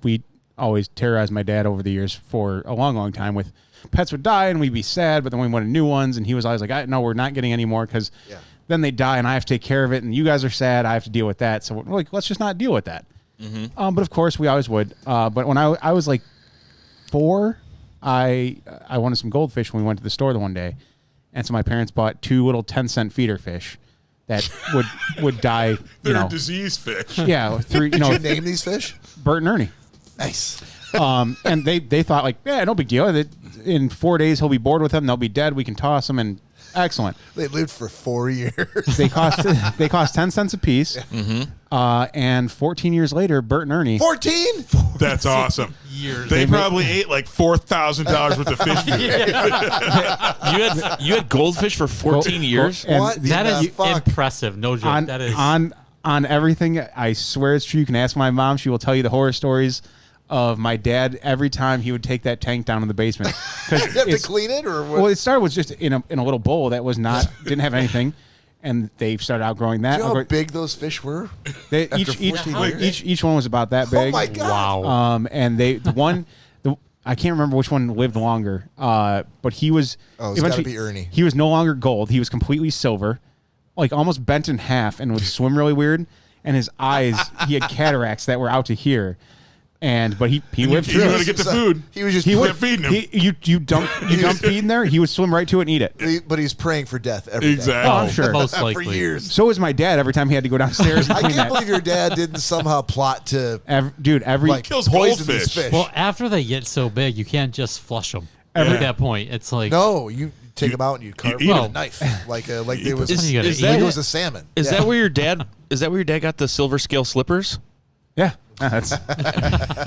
we always terrorized my dad over the years for a long, long time with pets would die and we'd be sad, but then we wanted new ones, and he was always like, "No, we're not getting any more because then they die and I have to take care of it, and you guys are sad, I have to deal with that. So we're like, let's just not deal with that." But of course, we always would. But when I was like 4, I wanted some goldfish when we went to the store the one day, and so my parents bought 2 little 10-cent feeder fish that would die. They're diseased fish. Yeah, through Did you name these fish? Bert and Ernie. Nice. And they thought like, yeah, no big deal. That in 4 days he'll be bored with them. They'll be dead. We can toss them. And excellent. They lived for 4 years. They cost 10 cents a piece. And 14 years later, Bert and Ernie. 14? That's awesome. They probably ate like $4,000 worth of fish food. You had goldfish for 14 years? And What? That is Fuck. impressive. No joke. That is on everything. I swear it's true. You can ask my mom. She will tell you the horror stories of my dad every time he would take that tank down in the basement. You have to clean it, or what? Well, it started with just in a little bowl that was didn't have anything, and they started outgrowing that. Do you know how big those fish were? They, After 14 years? each one was about that big. Oh my God. wow. And I can't remember which one lived longer. But he was. Oh, it's gotta be Ernie. He was no longer gold. He was completely silver, like almost bent in half, and would swim really weird. And his eyes, he had cataracts that were out to here. But he lived through You it. got to get the food. He was just He Quit would feeding him. you dump feed in there. He would swim right to it and eat it. but he's praying for death every day. Exactly. Oh, I'm sure. Most For likely. years. So was my dad. Every time he had to go downstairs and I clean can't that. believe your dad didn't somehow plot to Every Kills poison goldfish. these fish. Well, after they get so big, you can't just flush them. Yeah. At that point, it's like No, you take them out and you carve eat them with a them. knife, like it was. Is- you gotta Like eat it it? was a salmon. Is Yeah. that where your dad got the silver scale slippers? Yeah, that's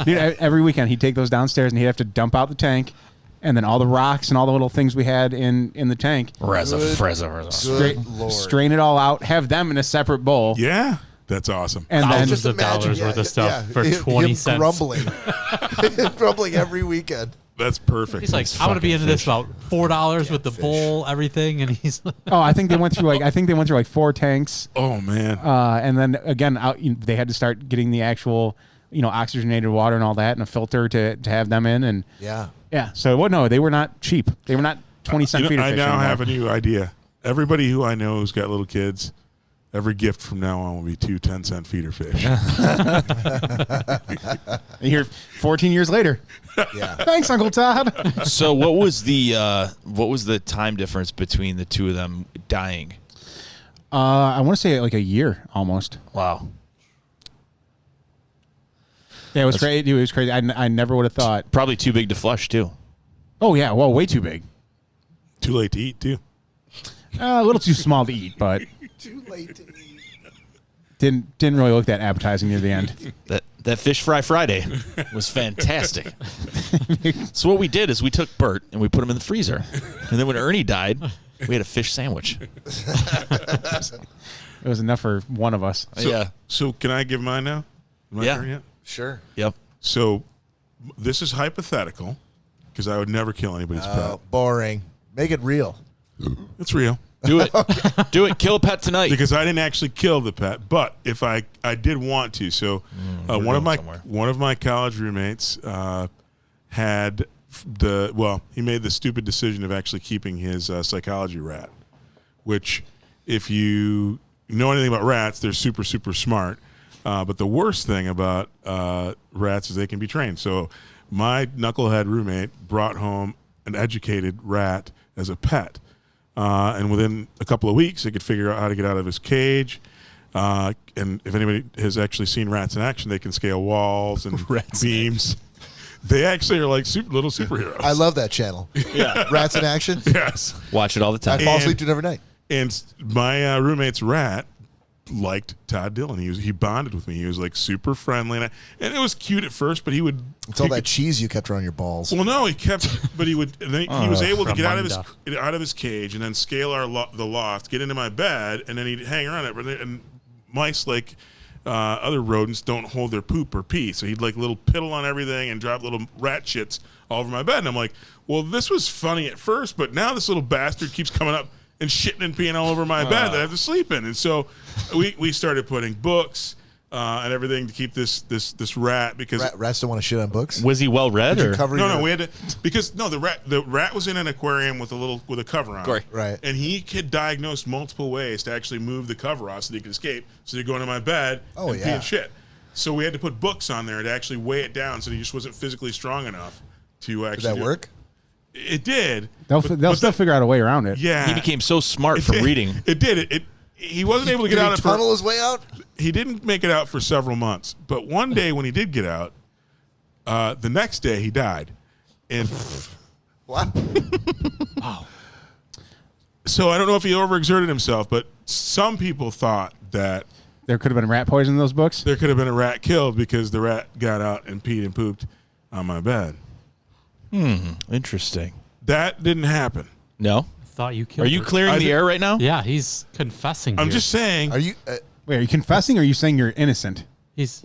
dude. Every weekend he'd take those downstairs and he'd have to dump out the tank, and then all the rocks and all the little things we had in the tank. Good Lord. Strain it all out. Have them in a separate bowl. Yeah, that's awesome. And then Thousands of dollars worth of stuff for 20 him cents. grumbling every weekend. That's perfect. He's like, I'm gonna be into this about $4 with the bowl, everything, and he's like, oh, I think they went through like 4 tanks. Oh man. And then again, they had to start getting the actual, oxygenated water and all that, and a filter to have them in, and Yeah. So no, they were not cheap. They were not 20-cent feeder I fish. now anymore. have a new idea. Everybody who I know who's got little kids, every gift from now on will be 2 10-cent feeder fish. And here, 14 years later. Yeah. Thanks, Uncle Todd. So what was the time difference between the two of them dying? I want to say like a year almost. Wow. Yeah, it was crazy. It was crazy. I never would have thought. Probably too big to flush too. Oh yeah, well, way too big. Too late to eat too. A little too small to eat, but Too late to eat. didn't really look that appetizing near the end. That fish fry Friday was fantastic. So what we did is we took Bert and we put him in the freezer, and then when Ernie died, we had a fish sandwich. It was enough for one of us. So can I give mine now? My Yeah. turn yet? Sure. Yep. So this is hypothetical because I would never kill anybody's pet. Boring. Make it real. It's real. Do it. Do it. Kill a pet tonight. Because I didn't actually kill the pet, but if I did want to. So one of my college roommates had he made the stupid decision of actually keeping his psychology rat, which if you know anything about rats, they're super, super smart. But the worst thing about rats is they can be trained. So my knucklehead roommate brought home an educated rat as a pet. And within a couple of weeks, they could figure out how to get out of his cage. And if anybody has actually seen rats in action, they can scale walls and beams. They actually are like little superheroes. I love that channel. Yeah. Rats in action. Yes. Watch it all the time. I fall asleep to it every night. And my roommate's rat liked Todd Dillon. He bonded with me. He was like super friendly, and it was cute at first. But it's all that cheese you kept around your balls. Well, no, he kept. But he would. And then he was able to get out of his cage and then scale the loft, get into my bed, and then he'd hang around it. And mice, like other rodents, don't hold their poop or pee, so he'd like little piddle on everything and drop little rat shits all over my bed. And I'm like, well, this was funny at first, but now this little bastard keeps coming up and shitting and peeing all over my bed that I have to sleep in. And so we started putting books and everything to keep this rat, because rats don't want to shit on books. Was he well read? No, we had to, because the rat was in an aquarium with a cover on. Cory. Right. And he could diagnose multiple ways to actually move the cover off so that he could escape. So he'd go into my bed and pee and shit. So we had to put books on there to actually weigh it down, so he just wasn't physically strong enough to actually. Did that work? It did. They'll still figure out a way around it. Yeah. He became so smart from reading. It did. He wasn't able to get out. Tunnel his way out. He didn't make it out for several months. But one day when he did get out, the next day he died. And What? Wow. so I don't know if he overexerted himself, but some people thought that There could have been rat poison in those books. there could have been a rat killed because the rat got out and peed and pooped on my bed. Interesting. That didn't happen. No? Thought you killed Are you her. clearing the air right now? Yeah, he's confessing. I'm here. just saying. Are you? Wait, are you confessing or are you saying you're innocent? He's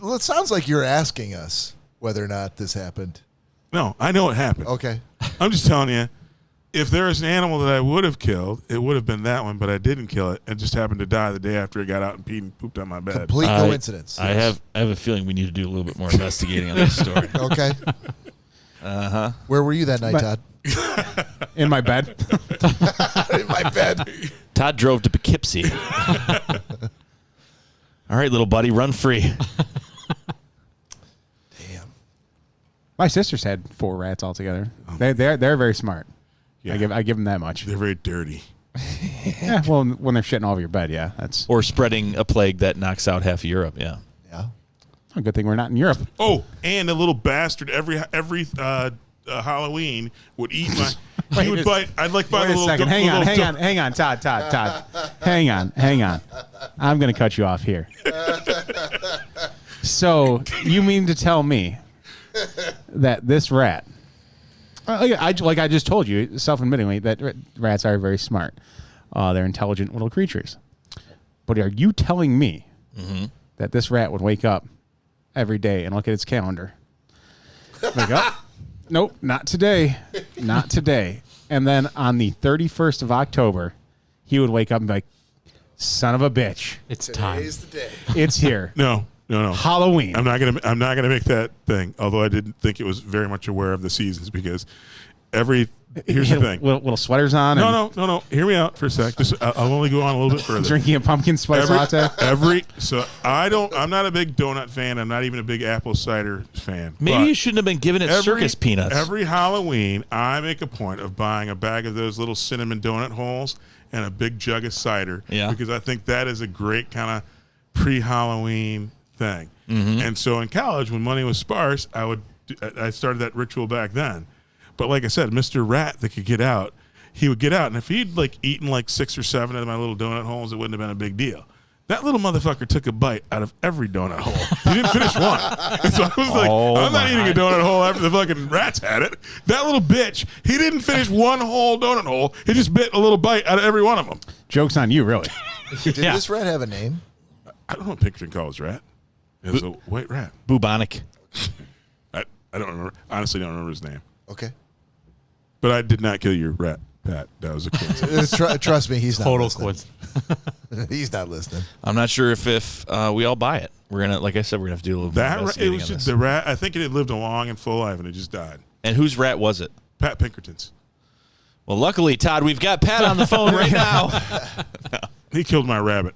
Well, it sounds like you're asking us whether or not this happened. No, I know it happened. Okay. I'm just telling you, if there was an animal that I would have killed, it would have been that one, but I didn't kill it. It just happened to die the day after it got out and peed and pooped on my bed. Complete coincidence. I have a feeling we need to do a little bit more investigating on this story. Okay. Where were you that night, Todd? In my bed. In my bed. Todd drove to Poughkeepsie. All right, little buddy, run free. Damn. My sisters had 4 rats altogether. They're very smart. Yeah. I give them that much. They're very dirty. Yeah, well, when they're shitting all over your bed, yeah, that's Or spreading a plague that knocks out half of Europe, yeah. Yeah. a good thing we're not in Europe. Oh, and the little bastard every Halloween would eat my. He would bite. I'd like buy Wait the a little. second. Hang on, Todd. Hang on. I'm going to cut you off here. So you mean to tell me that this rat, like I just told you, self-admittingly, that rats are very smart. They're intelligent little creatures. But are you telling me that this rat would wake up every day and look at its calendar? Wake up. Nope, not today. Not today. And then on the 31st of October, he would wake up and be like, son of a bitch. It's time. Today's the day. It's here. No. Halloween. I'm not gonna make that thing. Although I didn't think it was very much aware of the seasons, because here's the thing. Little sweaters on. No. Hear me out for a sec. I'll only go on a little bit further. Drinking a pumpkin spice latte. So I'm not a big donut fan. I'm not even a big apple cider fan. Maybe But you shouldn't have been given it circus peanuts. Every Halloween, I make a point of buying a bag of those little cinnamon donut holes and a big jug of cider. Yeah. Because I think that is a great kind of pre-Halloween thing. And so in college, when money was sparse, I started that ritual back then. But like I said, Mr. Rat that could get out, he would get out. And if he'd eaten 6 or 7 of my little donut holes, it wouldn't have been a big deal. That little motherfucker took a bite out of every donut hole. He didn't finish one. And so I was like, I'm not eating a donut hole after the fucking rats had it. That little bitch, he didn't finish one whole donut hole. He just bit a little bite out of every one of them. Joke's on you, really. Did this rat have a name? I don't know what Pinkerton calls rat. It was a white rat. Bubonic. I don't remember. Honestly, don't remember his name. Okay. But I did not kill your rat. Pat, that was a coincidence. Trust me, he's not Total listening. coincidence. He's not listening. I'm not sure if we all buy it. We're gonna, like I said, we're gonna have to do a little bit of It investigating was on just this. the rat. I think it had lived a long and full life, and it just died. And whose rat was it? Pat Pinkerton's. Well, luckily, Todd, we've got Pat on the phone right now. He killed my rabbit.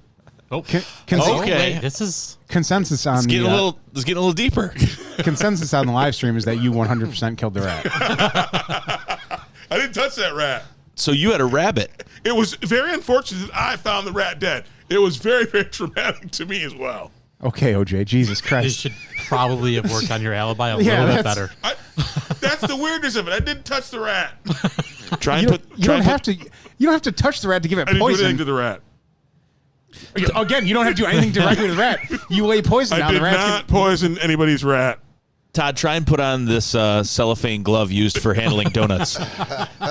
Oh, Okay. wait, this is Consensus on It's getting the a little. It's getting a little deeper. consensus on the live stream is that you 100% killed the rat. I didn't touch that rat. So you had a rabbit. It was very unfortunate that I found the rat dead. It was very, very traumatic to me as well. Okay, OJ, Jesus you Christ. should probably have worked on your alibi a Yeah, little bit that's- better. That's the weirdness of it. I didn't touch the rat. Try You and don't, put. you try don't and have to. You don't have to touch the rat to give it I didn't do anything poison. to the rat. Again, you don't have to do anything directly to the rat. You lay poison I down did the rat. not poison anybody's rat. Todd, try and put on this cellophane glove used for handling donuts.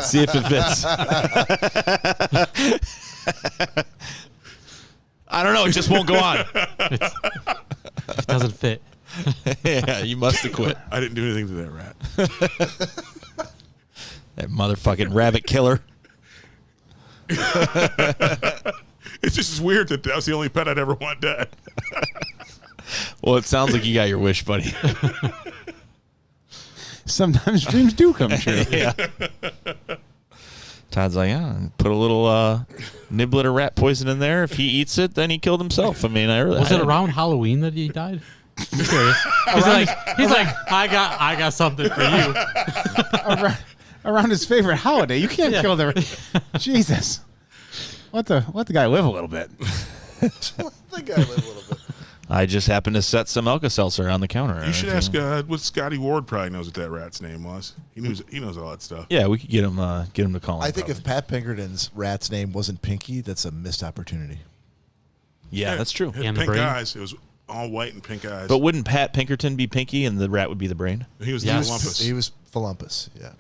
See if it fits. I don't know. It just won't go on. It doesn't fit. Yeah, you must have quit. I didn't do anything to that rat. That motherfucking rabbit killer. It's just weird that was the only pet I'd ever want dead. Well, it sounds like you got your wish, buddy. Sometimes dreams do come true. Yeah. Todd's like, yeah, put a little niblet of rat poison in there. If he eats it, then he killed himself. I mean, Was it around Halloween that he died? I'm curious. He's like, I got something for you. Around his favorite holiday. You can't Yeah. kill the Jesus. Let the guy live a little bit. The guy live a little bit. I just happened to set some Alka-Seltzer on the counter. You should ask what Scotty Ward probably knows what that rat's name was. He knows all that stuff. Yeah, we could get him to call him. I think probably. if Pat Pinkerton's rat's name wasn't Pinky, that's a missed opportunity. Yeah, that's true. It had And the pink brain. eyes. It was all white and pink eyes. But wouldn't Pat Pinkerton be Pinky and the rat would be the brain? he was Yes. the lumpus. He was Philumpus, yeah.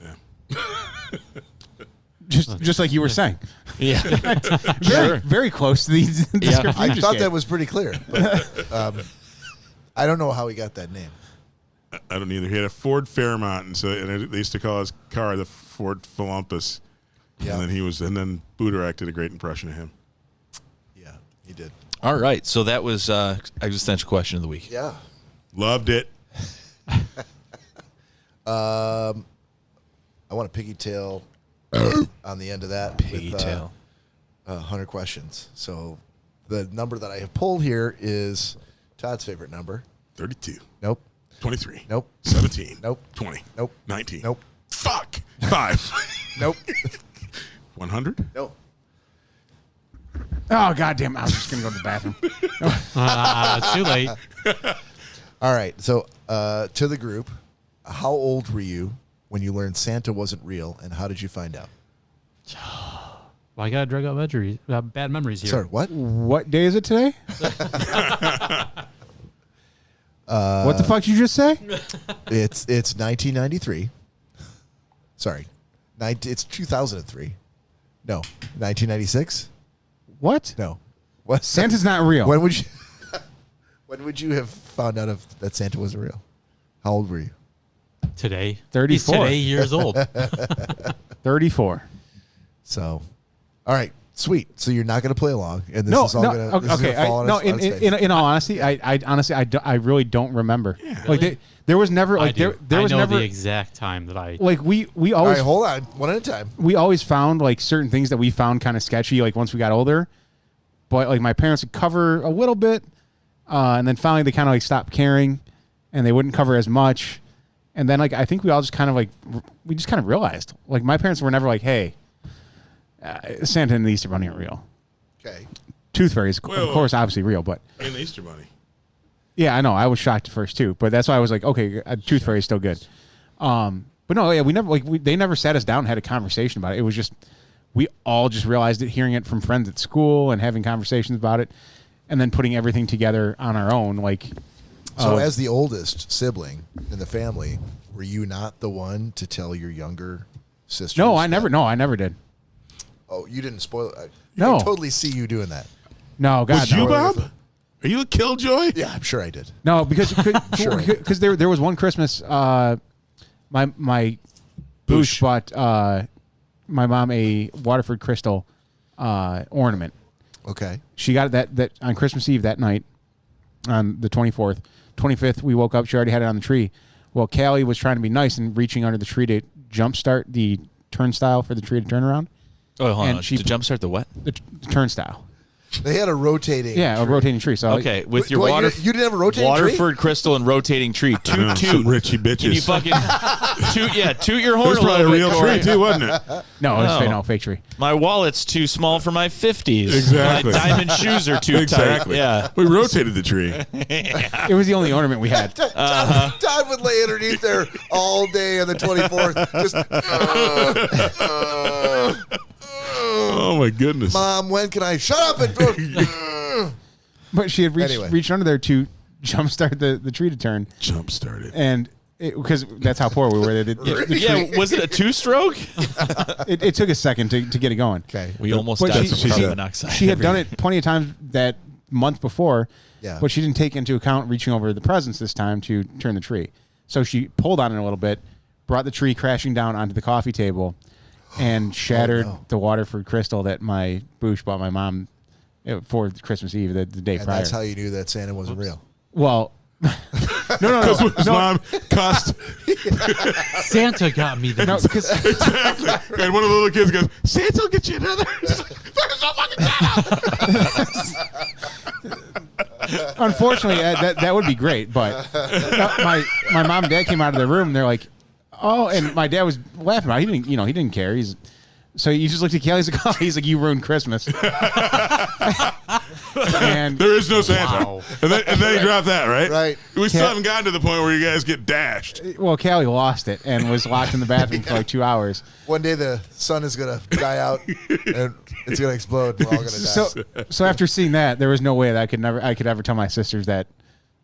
Just like you were saying. Yeah. Very, very close to the description I you just thought gave. that was pretty clear. But, I don't know how he got that name. I don't either. He had a Ford Fairmont, and they used to call his car the Ford Philumpus. Yeah. And then Booterak did a great impression of him. Yeah, he did. All right. So that was existential question of the week. Yeah. Loved it. I want a piggy tail on the end of that. Piggy with, tail. 100 questions. So the number that I have pulled here is Todd's favorite number. 32. Nope. 23. Nope. 17. Nope. 20. Nope. 19. Nope. Fuck. 5. Nope. 100. Nope. Oh, goddamn. I was just going to go to the bathroom. It's too late. All right. So to the group, how old were you when you learned Santa wasn't real, and how did you find out? Well, I got to drag out bad memories here. Sorry, what? What day is it today? What the fuck did you just say? It's 1993. Sorry. It's 2003. No. 1996? What? No. What? Santa's not real. When would you When would you have found out that Santa wasn't real? How old were you? Today. 34. He's today years old. 34. So, all right, sweet. So you're not going to play along, and this No, is all no, going to okay. fall on its face. In all honesty, I honestly, I really don't remember. Like there was never like there was I know never the exact time that I. like we all always right, hold on, one at a time. we always found like certain things that we found kind of sketchy like once we got older, but like my parents would cover a little bit, and then finally they kind of like stopped caring, and they wouldn't cover as much, and then like I think we all just kind of like we just kind of realized like my parents were never like, hey, Santa and the Easter Bunny are real. Okay. Tooth Fairies, Whoa. of course, obviously real, but And the Easter Bunny. yeah, I know. I was shocked at first too, but that's why I was like, okay, Tooth Fairy is still good. But no, yeah, we never like they never sat us down and had a conversation about it. It was just we all just realized it, hearing it from friends at school and having conversations about it, and then putting everything together on our own. Like, So as the oldest sibling in the family, were you not the one to tell your younger sister? no, I never did. Oh, you didn't spoil it. No. I can totally see you doing that. No, God, Was you, no. Bob? Are you a killjoy? Yeah, I'm sure I did. No, because Sure. there was one Christmas, my Boosh bought my mom a Waterford crystal ornament. Okay. She got that on Christmas Eve that night, on the 24th. 25th, we woke up. She already had it on the tree. Well, Callie was trying to be nice and reaching under the tree to jumpstart the turnstile for the tree to turn around. Oh, hold And on. she- To jumpstart the what? The turnstile. They had a rotating. Yeah, a rotating tree. So Okay, with Wait, your wait, water. you didn't have a rotating tree? Waterford crystal and rotating tree. Toot Some toot. Richie bitches. Can you fucking toot your horn It was a probably a little real bit, tree Cory. too, wasn't it? no, it's No. no fake tree. My wallet's too small for my 50s. Exactly. My diamond shoes are too Exactly. tight. Yeah. We rotated the tree. It was the only ornament we had. Todd would lay underneath there all day on the 24th. Just, Oh my goodness. Mom, when can I shut up and But she had Anyway. reached under there to jumpstart the tree to turn, Jump started. and because that's how poor we were. Yeah, was it a two-stroke? It took a second to get it going. Okay. We almost But died she- from she- carbon monoxide. She had done it plenty of times that month before, Yeah. but she didn't take into account reaching over the presents this time to turn the tree. So she pulled on it a little bit, brought the tree crashing down onto the coffee table, and shattered the Waterford crystal that my Boosh bought my mom for Christmas Eve, the day And prior. that's how you knew that Santa wasn't real. Well, no. His mom cost. Santa got me No, this. because And one of the little kids goes, Santa will get you another. She's like, there's no fucking Santa. unfortunately, that would be great. But my mom and dad came out of their room and they're like, "Oh," and my dad was laughing about it. He didn't care. So he just looked at Kelly. He's like, "You ruined Christmas." And There is no Santa. Wow. And then he dropped that, right? Right. We still haven't gotten to the point where you guys get dashed. well, Callie lost it and was locked in the bathroom for like 2 hours. One day the sun is going to die out and it's going to explode. We're all going to die. So after seeing that, there was no way that I could ever tell my sisters that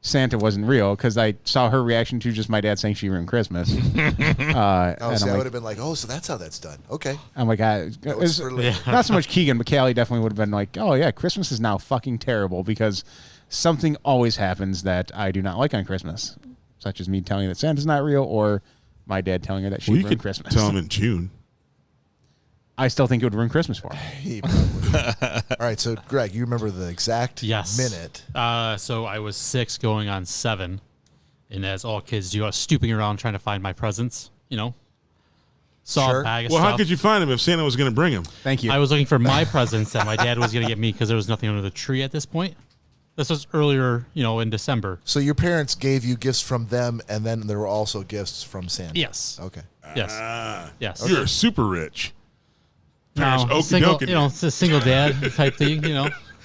Santa wasn't real because I saw her reaction to just my dad saying she ruined Christmas. Oh, and see, I I'm would like, have been like, oh, so that's how that's done. Okay. I'm like, it was, for later. not so much Keegan, but Callie definitely would have been like, oh yeah, Christmas is now fucking terrible because something always happens that I do not like on Christmas, such as me telling her that Santa's not real or my dad telling her that she Well, you ruined could Christmas. tell him in June. I still think it would ruin Christmas for her. He probably- All right, so Greg, you remember the exact Yes. minute. So I was 6 going on 7. And as all kids do, I was stooping around trying to find my presents, Saw Sure. a bag of Well, stuff. how could you find him if Santa was going to bring him? Thank you. I was looking for my presents that my dad was going to get me because there was nothing under the tree at this point. This was earlier, in December. So your parents gave you gifts from them, and then there were also gifts from Santa. Yes. Okay. Yes. Yes. You're super rich. Parents No, okey single, doking you. it's a single dad type thing,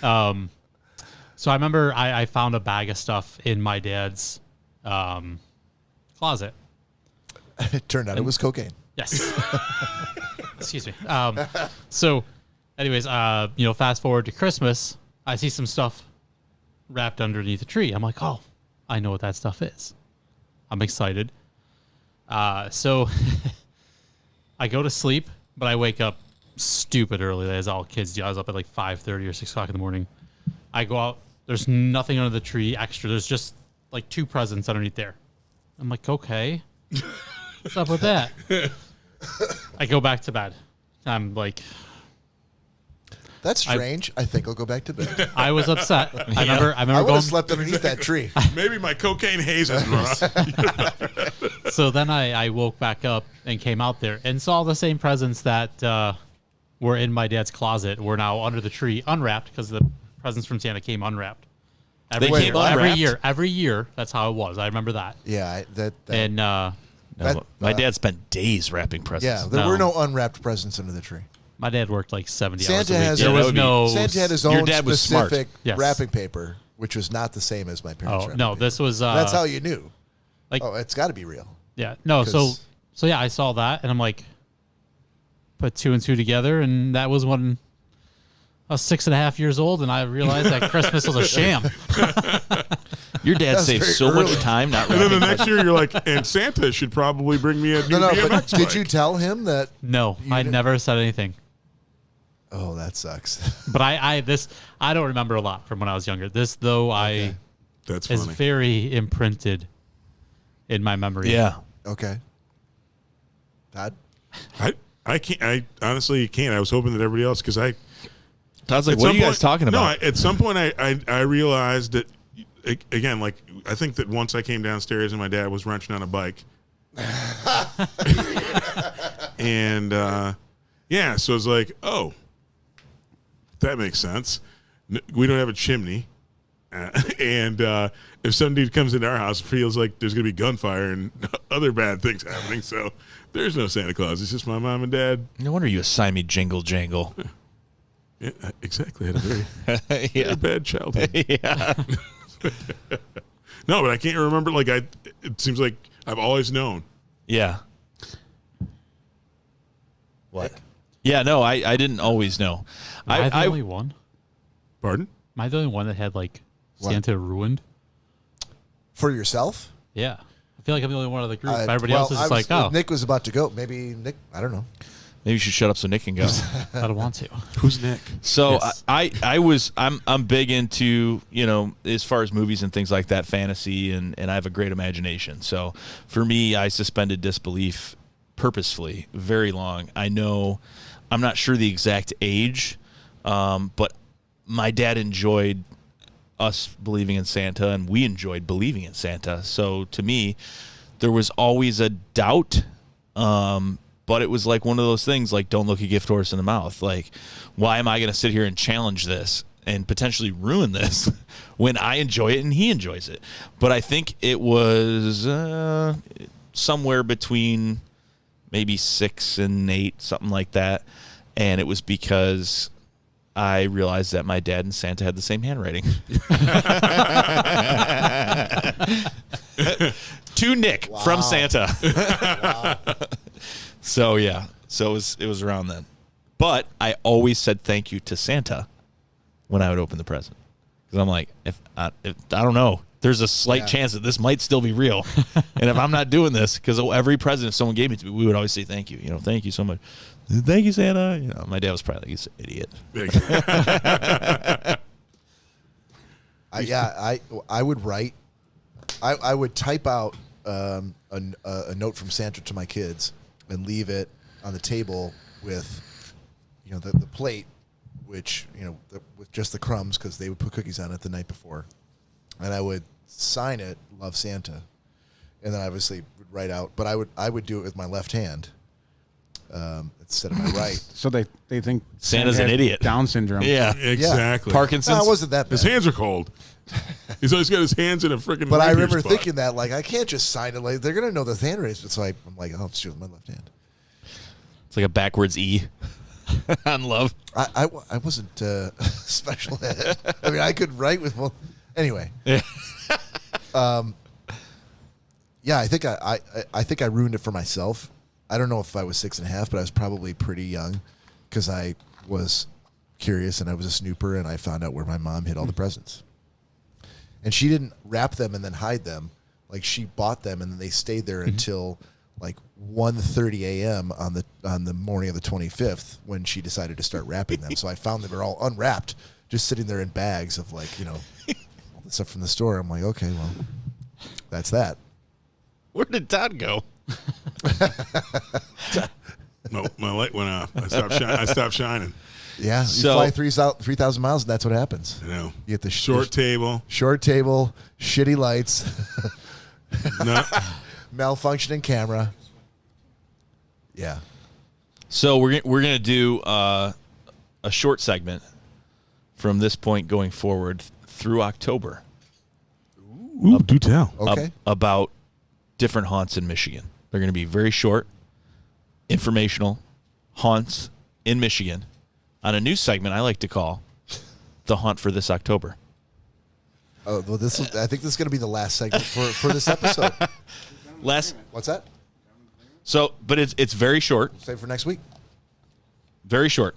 So I remember I found a bag of stuff in my dad's closet. It turned out it was cocaine. Yes. Excuse me. So, anyways, fast forward to Christmas, I see some stuff wrapped underneath the tree. I'm like, oh, I know what that stuff is. I'm excited. So I go to sleep, but I wake up stupid early, as all kids do. I was up at like 5:30 or 6 o'clock in the morning. I go out. There's nothing under the tree extra. There's just like 2 presents underneath there. I'm like, okay. What's up with that? I go back to bed. I'm like, That's strange. I think I'll go back to bed. I was upset. I remember I would have going. slept underneath that tree. Maybe my cocaine haze is wrong. So then I woke back up and came out there and saw the same presents that were in my dad's closet were now under the tree, unwrapped because the presents from Santa came unwrapped. They came unwrapped? Every year. That's how it was. I remember that. Yeah, And No, That- my dad spent days wrapping presents. yeah. There No. were no unwrapped presents under the tree. my dad worked like 70 Santa hours a week. has There that was would be- no. Santa had his Your own dad was smart. specific Yes. wrapping paper, which was not the same as my parents' Oh wrapping no! paper. This was. That's how you knew. like Oh, it's got to be real. yeah. No. 'Cause- So yeah, I saw that and I'm like, put 2 and 2 together, and that was when I was 6.5 years old, and I realized that Christmas was a sham. Your dad That's saved very so much early. time not And then the wrapping next year, you're like, and Santa should probably bring me a new No, but BMX did bike. you tell him that? No, I didn't- never said anything. Oh, that sucks. But I don't remember a lot from when I was younger. This though That's is funny. very imprinted in my memory. Yeah. Okay. Todd? I I can't. I honestly can't. I was hoping that everybody else, because Todd's like, what are you guys talking about? No, at some point I realized that, again, like, I think that once I came downstairs and my dad was wrenching on a bike. And, yeah, so it's like, oh, that makes sense. We don't have a chimney. And if some dude comes into our house, it feels like there's going to be gunfire and other bad things happening. So there's no Santa Claus. It's just my mom and dad. No wonder you assigned me Jingle Jangle. Yeah, exactly. I had a very bad childhood. Yeah. No, but I can't remember. Like, it seems like I've always known. Yeah. What? Yeah, no, I didn't always know. Am I the only one? Pardon? Am I the only one that had, like, What? Santa ruined? For yourself? Yeah. I feel like I'm the only one of the group. Everybody else is just like, oh, Nick was about to go. Maybe Nick, I don't know. Maybe you should shut up so Nick can go. I don't want to. Who's Nick? So Yes. I'm big into, as far as movies and things like that, fantasy, and I have a great imagination. So for me, I suspended disbelief purposefully very long. I'm not sure the exact age, but my dad enjoyed us believing in Santa, and we enjoyed believing in Santa. So to me, there was always a doubt, but it was like one of those things, like, don't look a gift horse in the mouth. Like, why am I going to sit here and challenge this and potentially ruin this when I enjoy it and he enjoys it? But I think it was somewhere between maybe 6 and 8, something like that. And it was because I realized that my dad and Santa had the same handwriting. To Nick from Santa. Wow. So yeah, it was around then. But I always said thank you to Santa when I would open the present, because I'm like, if I don't know, there's a slight chance that this might still be real, and if I'm not doing this, because every present if someone gave it to me, we would always say thank you. Thank you so much. Thank you, Santa. My dad was probably like, he's an idiot. I would write. I would type out a note from Santa to my kids and leave it on the table with, the plate, which with just the crumbs, because they would put cookies on it the night before, and I would sign it, "Love Santa," and then obviously would write out. But I would do it with my left hand instead of my right. So they think Santa's Santa an has idiot. Down syndrome. Yeah, Exactly. Parkinson's. No, it wasn't that bad. His hands are cold. He's always got his hands in a freaking. But I reindeer remember spot. thinking that, like, I can't just sign it. Like, they're gonna know the handwriting. So I'm like, oh, let's do it with my left hand. It's like a backwards E on love. I wasn't special ed. I mean, I could write with one. Anyway. Yeah. Yeah, I think I think I ruined it for myself. I don't know if I was 6.5, but I was probably pretty young, because I was curious and I was a snooper, and I found out where my mom hid all the presents. And she didn't wrap them and then hide them. Like, she bought them and then they stayed there until like 1:30 a.m. on the morning of the 25th, when she decided to start wrapping them. So I found them were all unwrapped, just sitting there in bags of, like, all the stuff from the store. I'm like, okay, well, that's that. Where did Todd go? No, my light went off. I stopped shining. Yeah, you So- fly 3,000 miles, and that's what happens. I know. You get the Short table. short table, shitty lights, No. malfunctioning camera. Yeah. So we're gonna do a short segment from this point going forward through October. Ooh, do tell. Okay. About different haunts in Michigan. They're going to be very short, informational haunts in Michigan on a new segment I like to call The Haunt for This October. Oh, well, I think this is going to be the last segment for this episode. What's that? So, but it's very short. Save it for next week. Very short.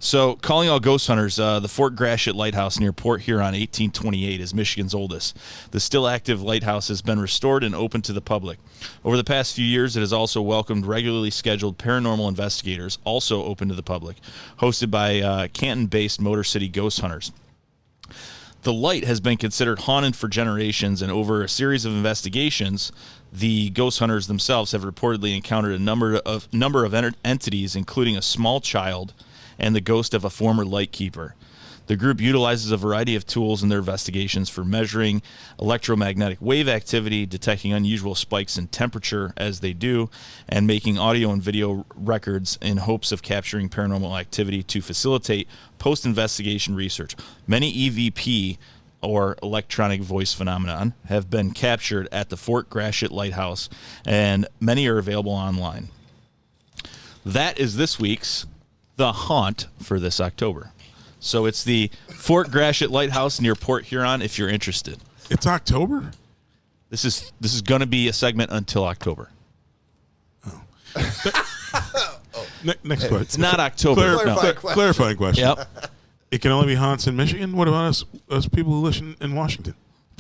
So, calling all ghost hunters, the Fort Gratiot Lighthouse near Port Huron, 1828, is Michigan's oldest. The still active lighthouse has been restored and opened to the public. Over the past few years, it has also welcomed regularly scheduled paranormal investigators, also open to the public, hosted by Canton-based Motor City Ghost Hunters. The light has been considered haunted for generations, and over a series of investigations, The ghost hunters themselves have reportedly encountered a number of entities, including a small child and the ghost of a former lightkeeper. The group utilizes a variety of tools in their investigations for measuring electromagnetic wave activity, detecting unusual spikes in temperature as they do, and making audio and video records in hopes of capturing paranormal activity to facilitate post-investigation research. Many EVP, or electronic voice phenomenon, have been captured at the Fort Gratiot Lighthouse, and many are available online. That is this week's The Haunt for this October. So it's the Fort Gratiot Lighthouse near Port Huron if you're interested. It's October? This is going to be a segment until October. Next question. It's not October. Clarifying question. Yep. It can only be haunts in Michigan? What about us people who listen in Washington?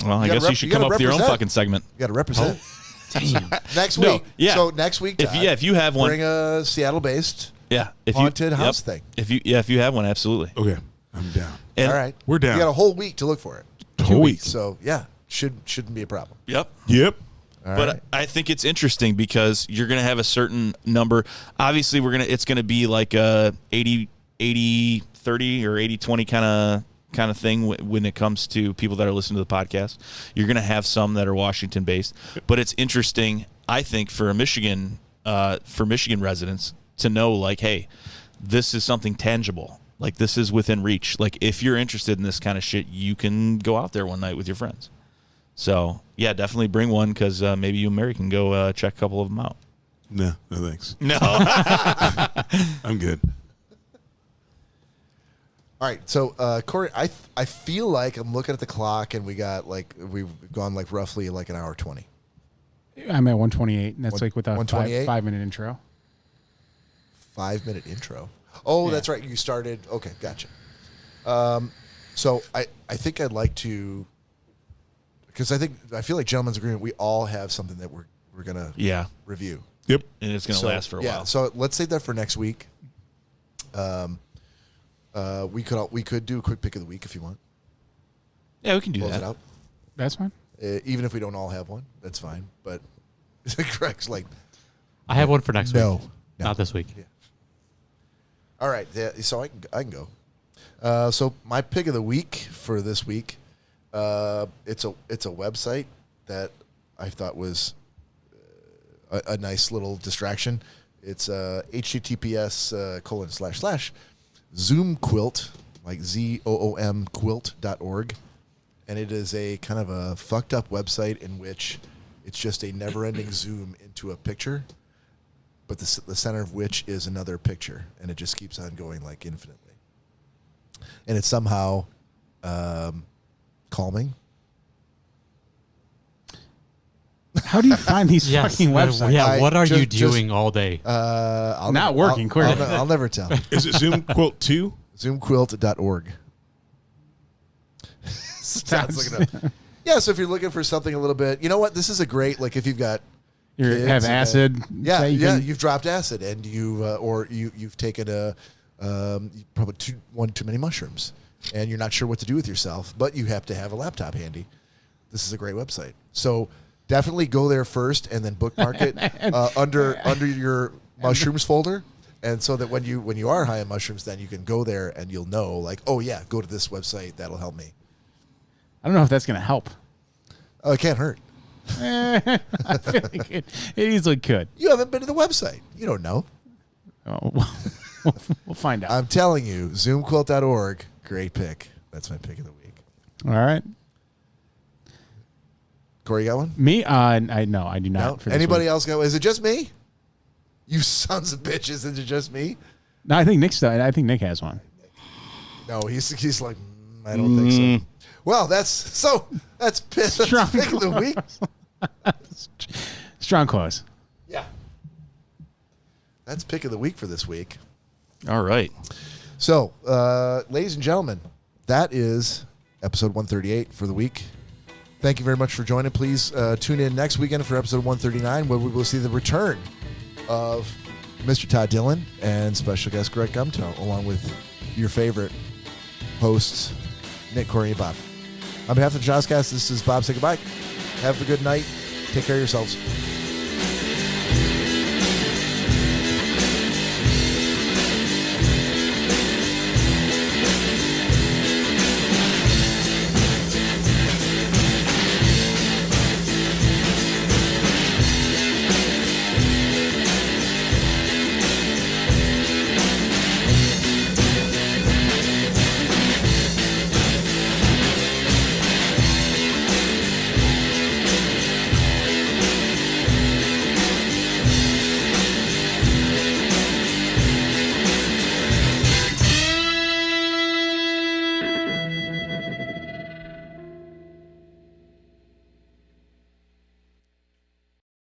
Well, I guess you should come up with your own fucking segment. You got to represent. Damn. Next No, week. yeah. So next week, Todd, If you have one, bring a Seattle-based if haunted you, house thing. If you have one, absolutely. Okay, I'm down. And- All right. We're down. You got a whole week to look for it. The whole week. So, yeah, shouldn't be a problem. Yep. Yep. All But right. I think it's interesting because you're going to have a certain number. Obviously, it's going to be like a 80-30 or 80-20 kind of thing when it comes to people that are listening to the podcast. You're going to have some that are Washington based, but it's interesting, I think, for Michigan residents to know, like, hey, this is something tangible. Like, this is within reach. Like, if you're interested in this kind of shit, you can go out there one night with your friends. So, yeah, definitely bring one because maybe you and Mary can go check a couple of them out. No thanks. No. I'm good. All right, so Cory, I feel like I'm looking at the clock and we've gone like roughly like an hour 20. I'm at 128, and that's One- like with a 128? 5-minute intro. 5-minute intro. Oh, Yeah. that's right. You started. Okay, gotcha. So I think I'd like to, because I feel like gentlemen's agreement. We all have something that we're gonna Yeah. review. Yep. And it's going to So, last for a while. So let's save that for next week. We could do a quick pick of the week if you want. Yeah, we can do Close that. it out. That's fine. Even if we don't all have one, that's fine. But Greg's like, I have one for next No. week. Not this week. Yeah. All right, so I can go. So my pick of the week for this week, it's a website that I thought was a nice little distraction. It's https:// zoomquilt, like ZOOM quilt.org, and it is a kind of a fucked up website in which it's just a never-ending zoom into a picture, but the center of which is another picture, and it just keeps on going like infinitely. And it's somehow calming. How do you find these fucking websites? Yeah, what are you just- doing all day? Not working, clearly. I'll never tell. Is it Zoom Quilt 2? Zoomquilt.org. Sounds like yeah, so if you're looking for something a little bit, you know what? This is a great, like if you've got You kids have and- acid. Yeah, say you yeah, can- you've dropped acid and you've taken probably one too many mushrooms and you're not sure what to do with yourself, but you have to have a laptop handy. This is a great website. So definitely go there first and then bookmark it under your mushrooms folder. And so that when you are high on mushrooms, then you can go there and you'll know, like, oh yeah, go to this website. That'll help me. I don't know if that's going to help. Oh, it can't hurt. I feel like it easily could. You haven't been to the website. You don't know. Oh, we'll find out. I'm telling you, zoomquilt.org, great pick. That's my pick of the week. All right. Cory, you got one? Me? I no, I do not. No? For this Anybody week. else got one? Is it just me? You sons of bitches, is it just me? No, I think Nick has one. No, he's like, I don't think so. Well, that's pick of the week. Strong close. Yeah. That's pick of the week for this week. All right. So, ladies and gentlemen, that is episode 138 for the week. Thank you very much for joining. Please tune in next weekend for episode 139, where we will see the return of Mr. Todd Dillon and special guest Greg Gumtow, along with your favorite hosts, Nick, Cory, and Bob. On behalf of the Schnozzcast, this is Bob. Say goodbye. Have a good night. Take care of yourselves.